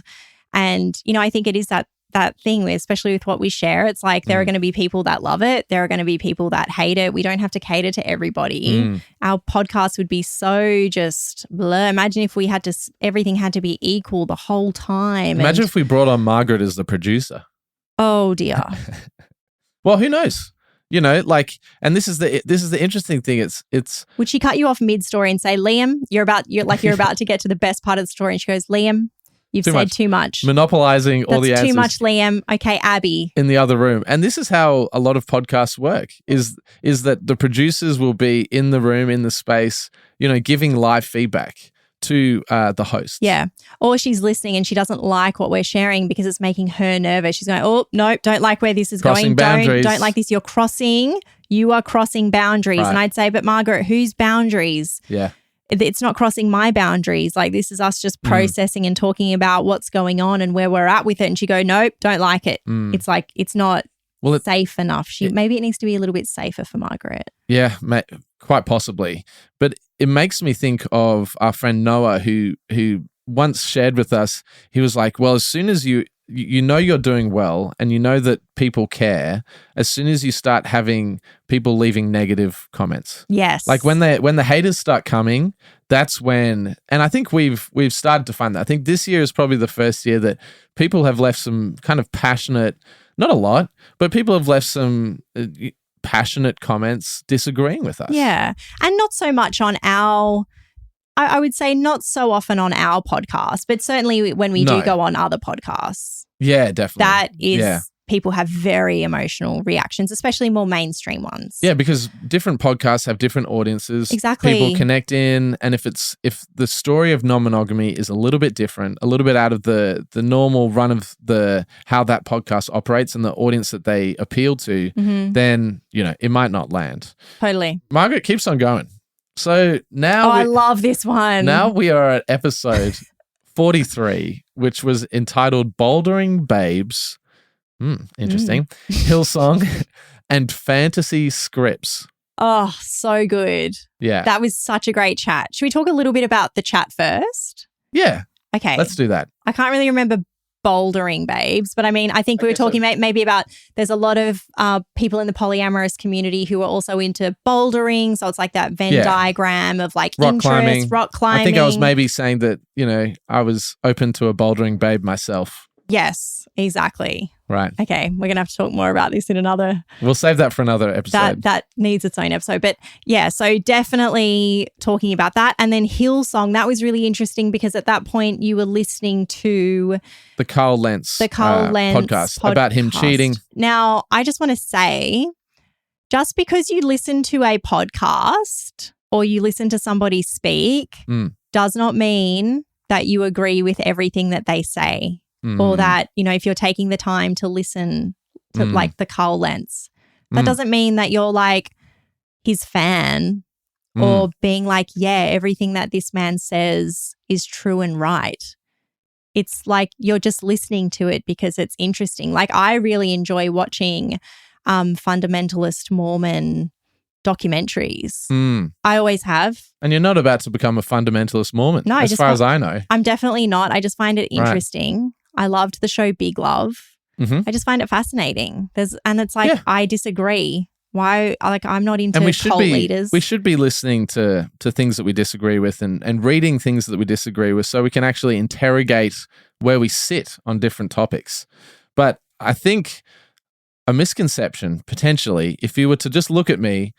And, I think it is that thing, especially with what we share. It's like there are going to be people that love it. There are going to be people that hate it. We don't have to cater to everybody. Our podcast would be so just blur. Imagine if we had to, everything had to be equal the whole time. Imagine if we brought on Margaret as the producer. Oh, dear. Well, who knows? And this is the interesting thing. It's would she cut you off mid-story and say, Liam, you're about to get to the best part of the story, and she goes, Liam, you've said too much. Monopolizing all the answers. Too much, Liam. Okay, Abbey. In the other room. And this is how a lot of podcasts work, is that the producers will be in the room, in the space, giving live feedback to the host. Yeah. Or she's listening and she doesn't like what we're sharing because it's making her nervous. She's going, oh, no, don't like where this is crossing going. Boundaries. Don't like this. You are crossing boundaries. Right. And I'd say, but Margaret, whose boundaries? Yeah. It's not crossing my boundaries. Like, this is us just processing and talking about what's going on and where we're at with it. And she go, nope, don't like it. It's like, it's not safe enough. Maybe it needs to be a little bit safer for Margaret. Yeah, quite possibly. But it makes me think of our friend Noah, who once shared with us. He was like, well, as soon as you're doing well and you know that people care, as soon as you start having people leaving negative comments. Yes. Like when the haters start coming, that's when, and I think we've started to find that. I think this year is probably the first year that people have left some kind of passionate, not a lot, but people have left some passionate comments disagreeing with us. Yeah. And not so much on I would say not so often on our podcast, but certainly when we do go on other podcasts. Yeah, definitely. That is, people have very emotional reactions, especially more mainstream ones. Yeah, because different podcasts have different audiences. Exactly. People connect in, and if the story of non-monogamy is a little bit different, a little bit out of the normal run of how that podcast operates and the audience that they appeal to, then, it might not land. Totally. Margaret keeps on going. So now I love this one. Now we are at episode 43, which was entitled Bouldering Babes. Interesting. Hillsong and Fantasy Scripts. Oh, so good. Yeah. That was such a great chat. Should we talk a little bit about the chat first? Yeah. Okay. Let's do that. I can't really remember bouldering babes, but I mean, I think we were talking maybe about, there's a lot of people in the polyamorous community who are also into bouldering. So it's like that Venn diagram of like rock climbing. I think I was maybe saying that, I was open to a bouldering babe myself. Yes, exactly. Right. Okay, we're going to have to talk more about this in another... We'll save that for another episode. That needs its own episode. But yeah, so definitely talking about that. And then Hillsong, that was really interesting because at that point you were listening to... The Carl Lentz podcast about him cheating. Now, I just want to say, just because you listen to a podcast or you listen to somebody speak does not mean that you agree with everything that they say. Or that, if you're taking the time to listen to like the Carl Lentz, that doesn't mean that you're like his fan or being like, yeah, everything that this man says is true and right. It's like you're just listening to it because it's interesting. Like I really enjoy watching fundamentalist Mormon documentaries. I always have. And you're not about to become a fundamentalist Mormon, no, as far as I know. I'm definitely not. I just find it interesting. Right. I loved the show Big Love. I just find it fascinating. It's like, I disagree. Why? Like, I'm not into cult leaders. We should be listening to things that we disagree with and reading things that we disagree with so we can actually interrogate where we sit on different topics. But I think a misconception, potentially, if you were to just look at me,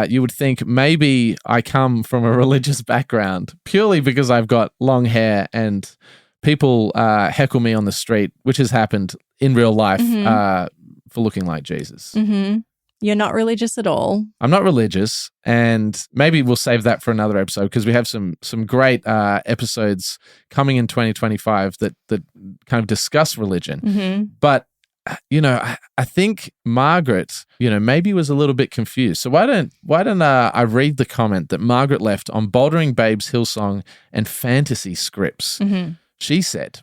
you would think maybe I come from a religious background purely because I've got long hair and people heckle me on the street, which has happened in real life for looking like Jesus. You're not religious at all. I'm not religious, and maybe we'll save that for another episode because we have some great episodes coming in 2025 that kind of discuss religion. But I think Margaret, maybe was a little bit confused. So why don't I read the comment that Margaret left on Bouldering Babes Hillsong and Fantasy Scripts. Mm-hmm. She said,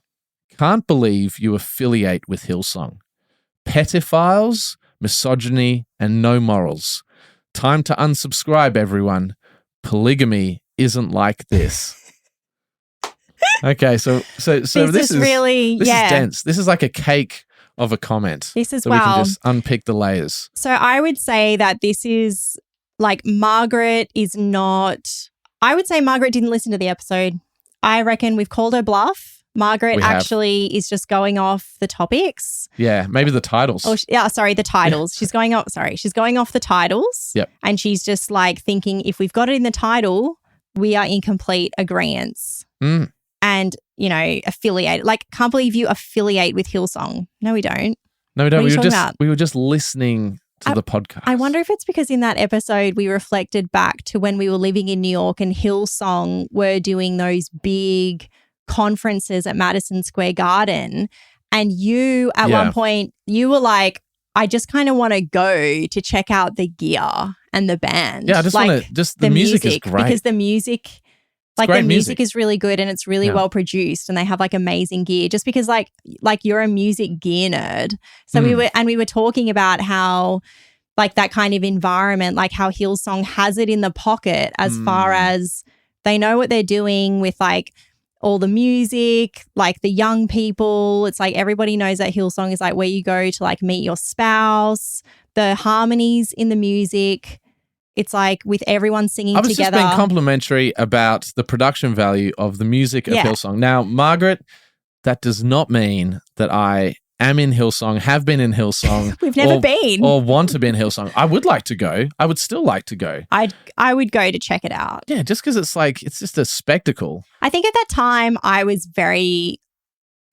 "Can't believe you affiliate with Hillsong. Petiphiles, misogyny, and no morals. Time to unsubscribe, everyone. Polygamy isn't like this." Okay, so this is really this is dense. This is like a cake of a comment. This is so we can just unpick the layers. So I would say that this is like Margaret is not. I would say Margaret didn't listen to the episode. I reckon we've called her bluff. Margaret actually is just going off the topics. Yeah, maybe the titles. The titles. She's going off the titles. Yep. And she's just like thinking if we've got it in the title, we are in complete agreement. Mm. And, affiliate. Like, can't believe you affiliate with Hillsong. No, we don't. No, we don't. We were just listening to the podcast. I wonder if it's because in that episode we reflected back to when we were living in New York and Hillsong were doing those big conferences at Madison Square Garden, and you at one point you were like, I just kind of want to go to check out the gear and the band. Yeah, I just want to. The music is great because the music, music is really good and it's really well produced, and they have like amazing gear. Just because like you're a music gear nerd, so we were talking about how like that kind of environment, like how Hillsong has it in the pocket as far as they know what they're doing with like all the music, like the young people. It's like everybody knows that Hillsong is like where you go to like meet your spouse, the harmonies in the music. It's like with everyone singing together. I was just being complimentary about the production value of the music of Hillsong. Now, Margaret, that does not mean that I am in Hillsong, have been in Hillsong. We've never been. Or want to be in Hillsong. I would like to go. I would still like to go. I would go to check it out. Yeah, just because it's just a spectacle. I think at that time I was very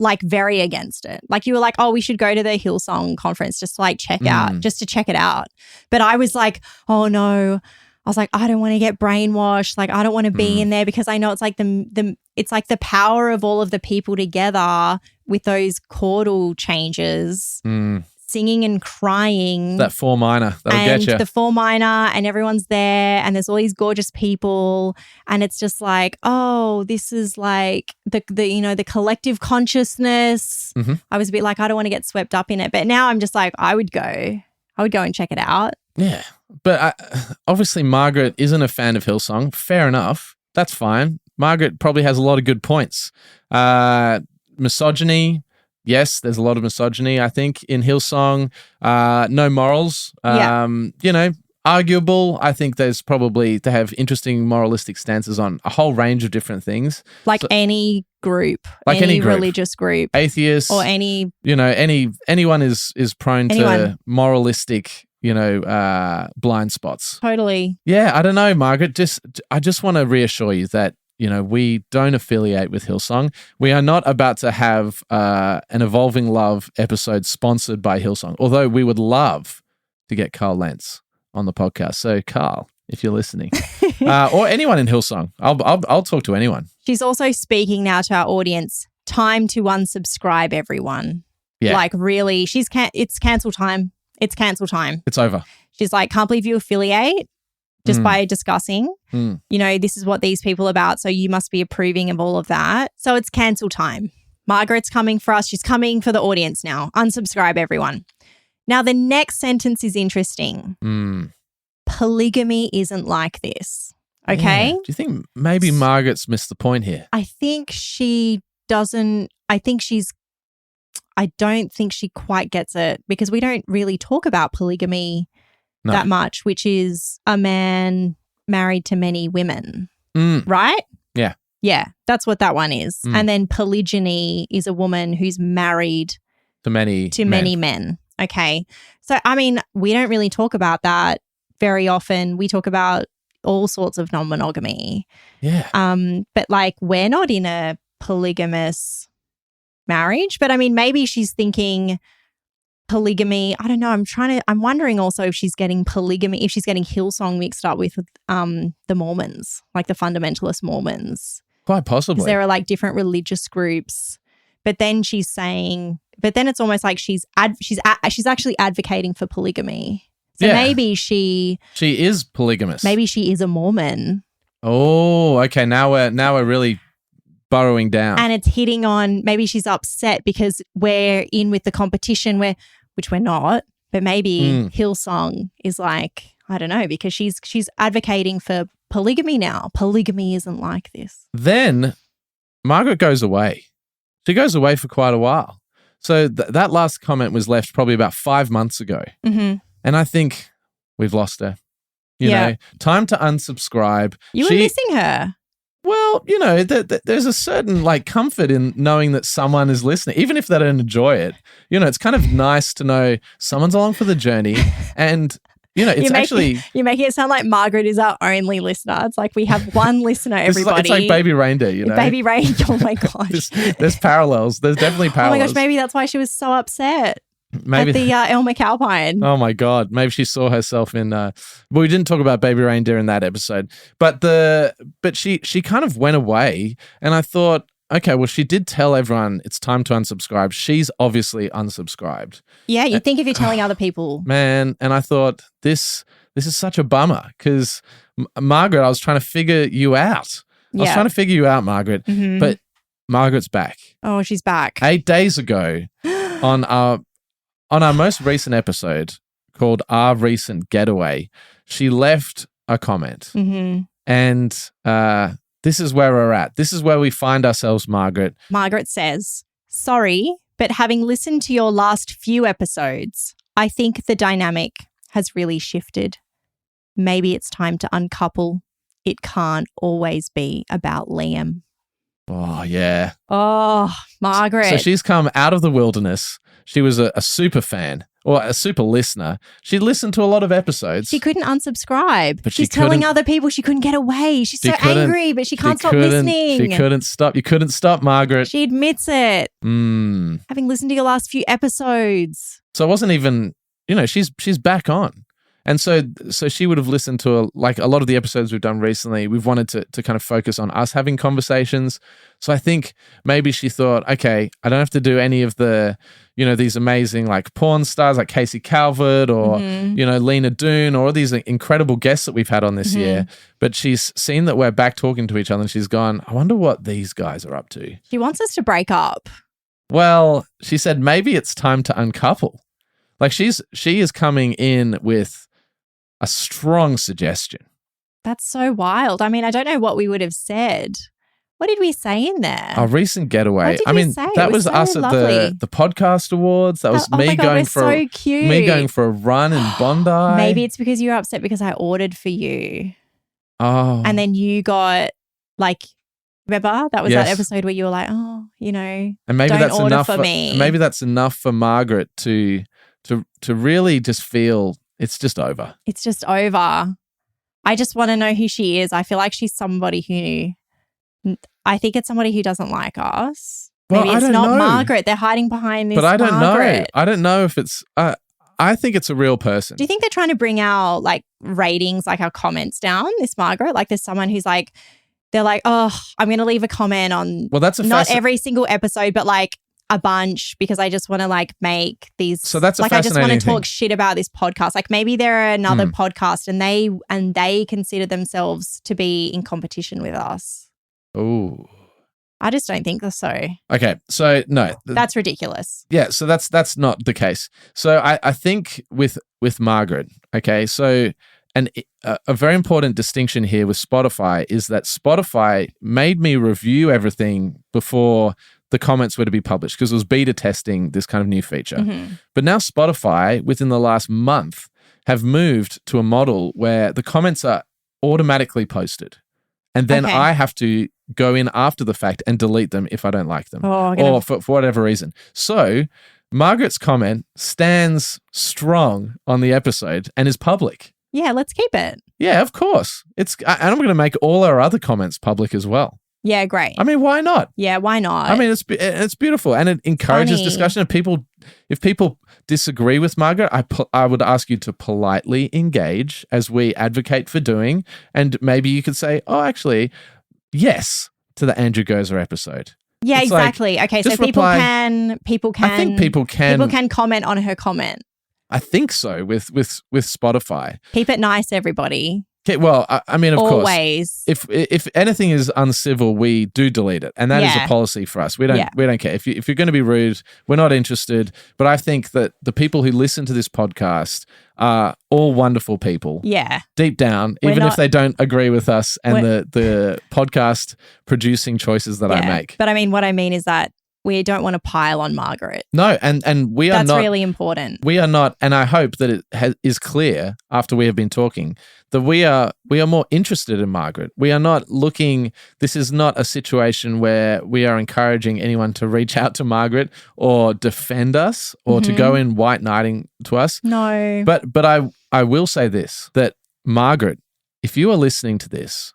against it. Like you were like, oh, we should go to the Hillsong conference just to check it out. But I was like, oh no. I was like, I don't want to get brainwashed. Like, I don't want to be in there because I know it's like it's like the power of all of the people together with those chordal changes, singing and crying. That 4 minor, that'll get you. The 4 minor, and everyone's there, and there's all these gorgeous people, and it's just like, oh, this is like the collective consciousness. Mm-hmm. I was a bit like, I don't want to get swept up in it, but now I'm just like, I would go and check it out. Yeah, but obviously Margaret isn't a fan of Hillsong. Fair enough. That's fine. Margaret probably has a lot of good points. Misogyny, yes, there's a lot of misogyny, I think, in Hillsong. No morals. Arguable. I think they have interesting moralistic stances on a whole range of different things. Any group, any religious group. Atheists. Or any... anyone is prone to moralistic, blind spots. Totally. Yeah, I don't know, Margaret. I just want to reassure you that, we don't affiliate with Hillsong. We are not about to have an Evolving Love episode sponsored by Hillsong, although we would love to get Carl Lentz on the podcast. So, Carl, if you're listening, or anyone in Hillsong, I'll talk to anyone. She's also speaking now to our audience. Time to unsubscribe, everyone. Yeah. Like, really, it's cancel time. It's cancel time. It's over. She's like, can't believe you affiliate just by discussing, this is what these people are about. So you must be approving of all of that. So it's cancel time. Margaret's coming for us. She's coming for the audience now. Unsubscribe, everyone. Now, the next sentence is interesting. Polygamy isn't like this. Okay. Yeah. Do you think maybe Margaret's missed the point here? I think she doesn't. I don't think she quite gets it because we don't really talk about polygamy that much, which is a man married to many women, right? Yeah. Yeah, that's what that one is. And then polygyny is a woman who's married to many men. Okay. So, I mean, we don't really talk about that very often. We talk about all sorts of non-monogamy. Yeah. But we're not in a polygamous marriage. But I mean, maybe she's thinking polygamy. I don't know. I'm wondering also if she's getting polygamy, if she's getting Hillsong mixed up with the Mormons, like the fundamentalist Mormons. Quite possibly. There are different religious groups. But then she's saying But then it's almost like she's actually advocating for polygamy. So maybe she is polygamous. Maybe she is a Mormon. Oh, okay. Now we're really burrowing down. And it's hitting on, maybe she's upset because we're in with the competition which we're not, but maybe Hillsong is like, I don't know, because she's advocating for polygamy now. Polygamy isn't like this. Then Margaret goes away. She goes away for quite a while. So that last comment was left probably about 5 months ago. Mm-hmm. And I think we've lost her. You know, time to unsubscribe. You were missing her. Well, you know, there's a certain like comfort in knowing that someone is listening, even if they don't enjoy it. You know, it's kind of nice to know someone's along for the journey. And, you know, you're making it sound like Margaret is our only listener. It's like we have one listener, everybody. It's like Baby Reindeer, you know. Baby Reindeer, oh my gosh. There's parallels. There's definitely parallels. Oh my gosh, maybe that's why she was so upset. Maybe at the Elmer Calpine. Oh my God. Maybe she saw herself in well, we didn't talk about Baby Reindeer in that episode. But she kind of went away, and I thought, okay, well, she did tell everyone it's time to unsubscribe. She's obviously unsubscribed. Yeah, you'd think if you're telling other people. Man, and I thought this is such a bummer because Margaret, I was trying to figure you out. I was trying to figure you out, Margaret. Mm-hmm. But Margaret's back. Oh, she's back. 8 days ago on our most recent episode called Our Recent Getaway, she left a comment. Mm-hmm. And this is where we're at. This is where we find ourselves, Margaret. Margaret says, "Sorry, but having listened to your last few episodes, I think the dynamic has really shifted. Maybe it's time to uncouple. It can't always be about Liam." Oh, yeah. Oh, Margaret. So she's come out of the wilderness. She was a super fan or a super listener. She listened to a lot of episodes. She couldn't unsubscribe. But she's telling other people she couldn't get away. She's so angry, but she can't stop listening. She couldn't stop. You couldn't stop, Margaret. She admits it. Having listened to your last few episodes. So it wasn't even, you know, she's back on. And so she would have listened to a lot of the episodes we've done recently. We've wanted to kind of focus on us having conversations. So I think maybe she thought, okay, I don't have to do any of the, you know, these amazing like porn stars like Casey Calvert or, you know, Lena Doone or all these incredible guests that we've had on this year. But she's seen that we're back talking to each other and she's gone, I wonder what these guys are up to. She wants us to break up. Well, she said maybe it's time to uncouple. Like she is coming in with a strong suggestion. That's so wild. I mean, I don't know what we would have said. What did we say in there? Our recent getaway. What did we say? That was so us lovely. at the podcast awards. That was me going for so cute. Me going for a run in Bondi. Maybe it's because you were upset because I ordered for you. Oh. And then you got like, remember that was that episode where you were like, oh, you know, and maybe don't that's order enough for me. Maybe that's enough for Margaret to really just feel it's just over. It's just over. I just want to know who she is. I feel like she's somebody I think it's somebody who doesn't like us. Maybe it's not Margaret. They're hiding behind this. But I don't Margaret. know. I don't know if it's. I think it's a real person. Do you think they're trying to bring our like ratings, like our comments down? This Margaret, like there's someone who's like, they're like, oh, I'm going to leave a comment on. Well, that's not every single episode, but like a bunch because I just want to like make these. So that's a like I just want to talk thing. shit about this podcast. Like maybe they're another podcast and they consider themselves to be in competition with us. Oh, I just don't think so. Okay, so no, that's ridiculous. Yeah, so that's not the case. So I think with Margaret, okay, so a very important distinction here with Spotify is that Spotify made me review everything before the comments were to be published because it was beta testing this kind of new feature. Mm-hmm. But now Spotify, within the last month, have moved to a model where the comments are automatically posted. And then I have to go in after the fact and delete them if I don't like them or for whatever reason. So Margaret's comment stands strong on the episode and is public. Yeah, let's keep it. Yeah, of course. And I'm going to make all our other comments public as well. Yeah, great. I mean, why not? Yeah, why not? I mean, it's beautiful and it encourages discussion. If people disagree with Margaret, I would ask you to politely engage as we advocate for doing, and maybe you could say, "Oh, actually, yes," to the Andrew Gozer episode. Yeah, It's like, exactly. Okay, so just people reply. can I think people can comment on her comment. I think so with Spotify. Keep it nice, everybody. Okay, well, I mean, of Always. course, if anything is uncivil, we do delete it, and that is a policy for us. We don't care. If you're going to be rude, we're not interested. But I think that the people who listen to this podcast are all wonderful people. Yeah. Deep down, even if they don't agree with us and the podcast producing choices that I make. But I mean, what I mean is that we don't want to pile on Margaret. No, and we are not. That's really important. We are not, and I hope that it is clear after we have been talking that we are more interested in Margaret. We are not looking. This is not a situation where we are encouraging anyone to reach out to Margaret or defend us or to go in white knighting to us. No, but I will say this, that Margaret, if you are listening to this,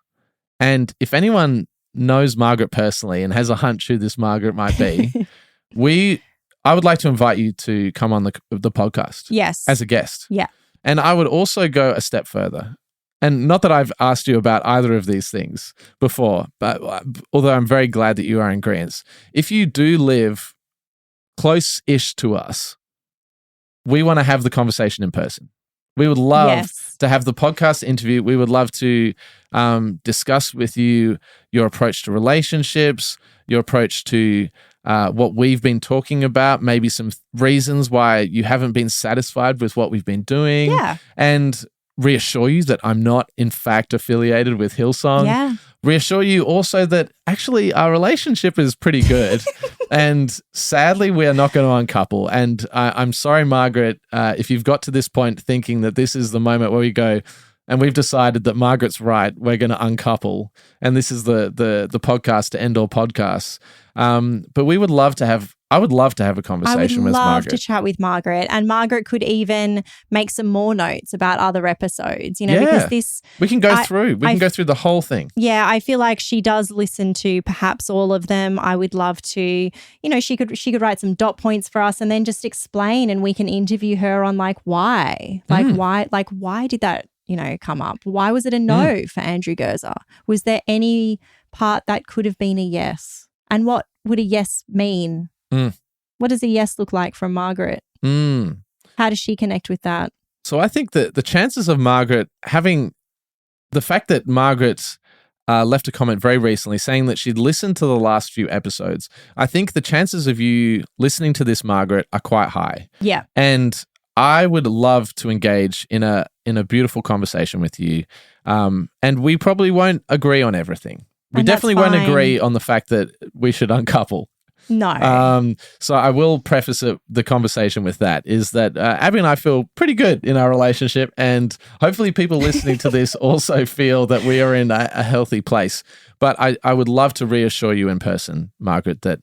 and if anyone knows Margaret personally and has a hunch who this Margaret might be, I would like to invite you to come on the podcast. Yes. As a guest. Yeah. And I would also go a step further. And not that I've asked you about either of these things before, but although I'm very glad that you are in agreement. If you do live close-ish to us, we want to have the conversation in person. We would love to have the podcast interview. We would love to discuss with you your approach to relationships, your approach to what we've been talking about, maybe some reasons why you haven't been satisfied with what we've been doing. Yeah. And reassure you that I'm not, in fact, affiliated with Hillsong. Yeah. Reassure you also that actually our relationship is pretty good. And sadly, we are not going to uncouple. And I'm sorry, Margaret, if you've got to this point thinking that this is the moment where we go, and we've decided that Margaret's right, we're going to uncouple. And this is the podcast to end all podcasts. But I would love to have a conversation with Margaret. I would love to chat with Margaret, and Margaret could even make some more notes about other episodes, because we can go through. We can go through the whole thing. Yeah, I feel like she does listen to perhaps all of them. I would love to, she could write some dot points for us and then just explain, and we can interview her on why did that, come up? Why was it a no for Andrew Gerzer? Was there any part that could have been a yes? And what would a yes mean? What does a yes look like from Margaret? How does she connect with that? So I think that the chances of Margaret having the fact that Margaret left a comment very recently saying that she'd listened to the last few episodes, I think the chances of you listening to this, Margaret, are quite high. Yeah. And I would love to engage in a beautiful conversation with you. And we probably won't agree on everything. We definitely won't agree on the fact that we should uncouple. No. So I will preface the conversation with that, is that Abby and I feel pretty good in our relationship, and hopefully people listening to this also feel that we are in a healthy place. But I would love to reassure you in person, Margaret, that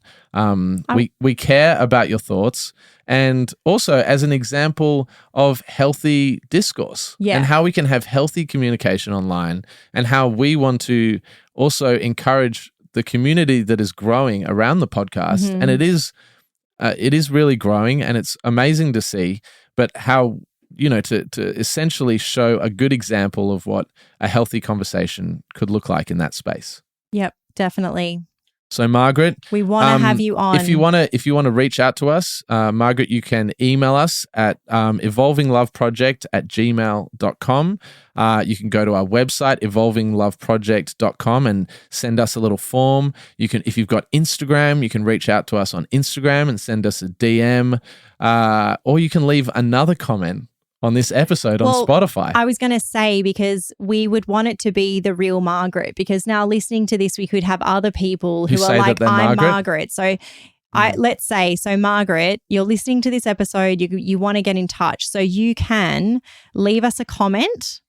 we care about your thoughts, and also as an example of healthy discourse and how we can have healthy communication online, and how we want to also encourage the community that is growing around the podcast. And it is really growing, and it's amazing to see, but how, to essentially show a good example of what a healthy conversation could look like in that space. Yep, definitely. So Margaret, we want to have you on. If you want to reach out to us, Margaret, you can email us at evolvingloveproject@gmail.com. You can go to our website, evolvingloveproject.com, and send us a little form. You can, if you've got Instagram, you can reach out to us on Instagram and send us a DM, or you can leave another comment on this episode on Spotify. I was going to say, because we would want it to be the real Margaret, because now listening to this, we could have other people who are like, I'm Margaret. So let's say, Margaret, you're listening to this episode, you want to get in touch. So you can leave us a comment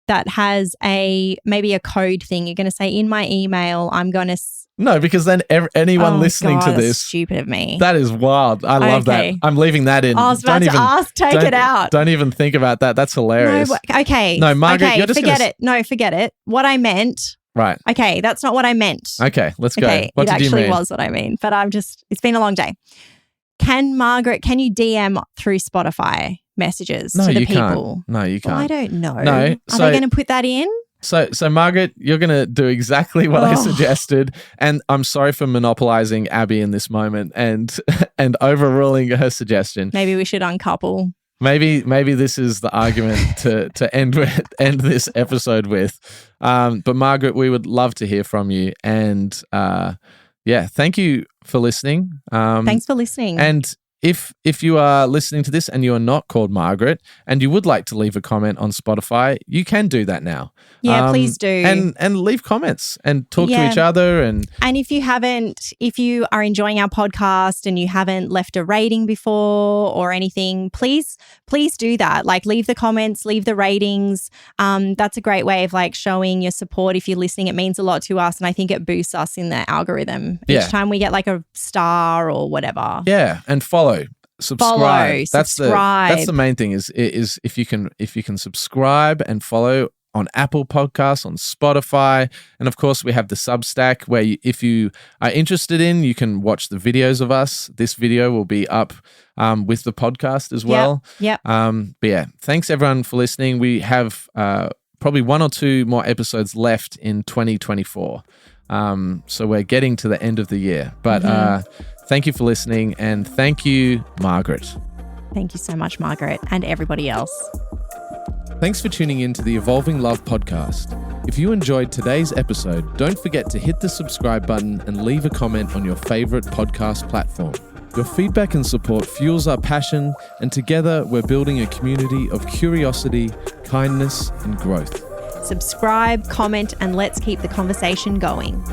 that has maybe a code thing. You're going to say, in my email, I'm going to... No, because then anyone listening to this... That's stupid of me. That is wild. I love that. I'm leaving that in. I was about to ask, take it out. Don't even think about that. That's hilarious. No, okay. No, Margaret, you're just forget it. No, forget it. What I meant... Right. Okay, that's not what I meant. Okay, let's go. Okay, what did you mean? It actually was what I mean, but it's been a long day. Can you DM through Spotify messages to the people? No, you can't. I don't know. No. Are they going to put that in? So Margaret, you're going to do exactly what I suggested, and I'm sorry for monopolizing Abby in this moment and overruling her suggestion. Maybe we should uncouple. Maybe this is the argument to end this episode with. But Margaret, we would love to hear from you, and thank you for listening. Thanks for listening. And if you are listening to this and you are not called Margaret and you would like to leave a comment on Spotify, you can do that now. Yeah, please do. And leave comments and talk to each other. And if you are enjoying our podcast and you haven't left a rating before or anything, please do that. Like, leave the comments, leave the ratings. That's a great way of like showing your support. If you're listening, it means a lot to us. And I think it boosts us in the algorithm each time we get like a star or whatever. Yeah. And subscribe. That's the main thing is if you can subscribe and follow on Apple Podcasts, on Spotify, and of course we have the Substack where if you are interested you can watch the videos of us. This video will be up with the podcast as well. Yep. But yeah, thanks everyone for listening. We have probably 1 or 2 more episodes left in 2024. So we're getting to the end of the year, but thank you for listening, and thank you, Margaret. Thank you so much, Margaret, and everybody else. Thanks for tuning in to the Evolving Love podcast. If you enjoyed today's episode, don't forget to hit the subscribe button and leave a comment on your favorite podcast platform. Your feedback and support fuels our passion, and together we're building a community of curiosity, kindness, and growth. Subscribe, comment, and let's keep the conversation going.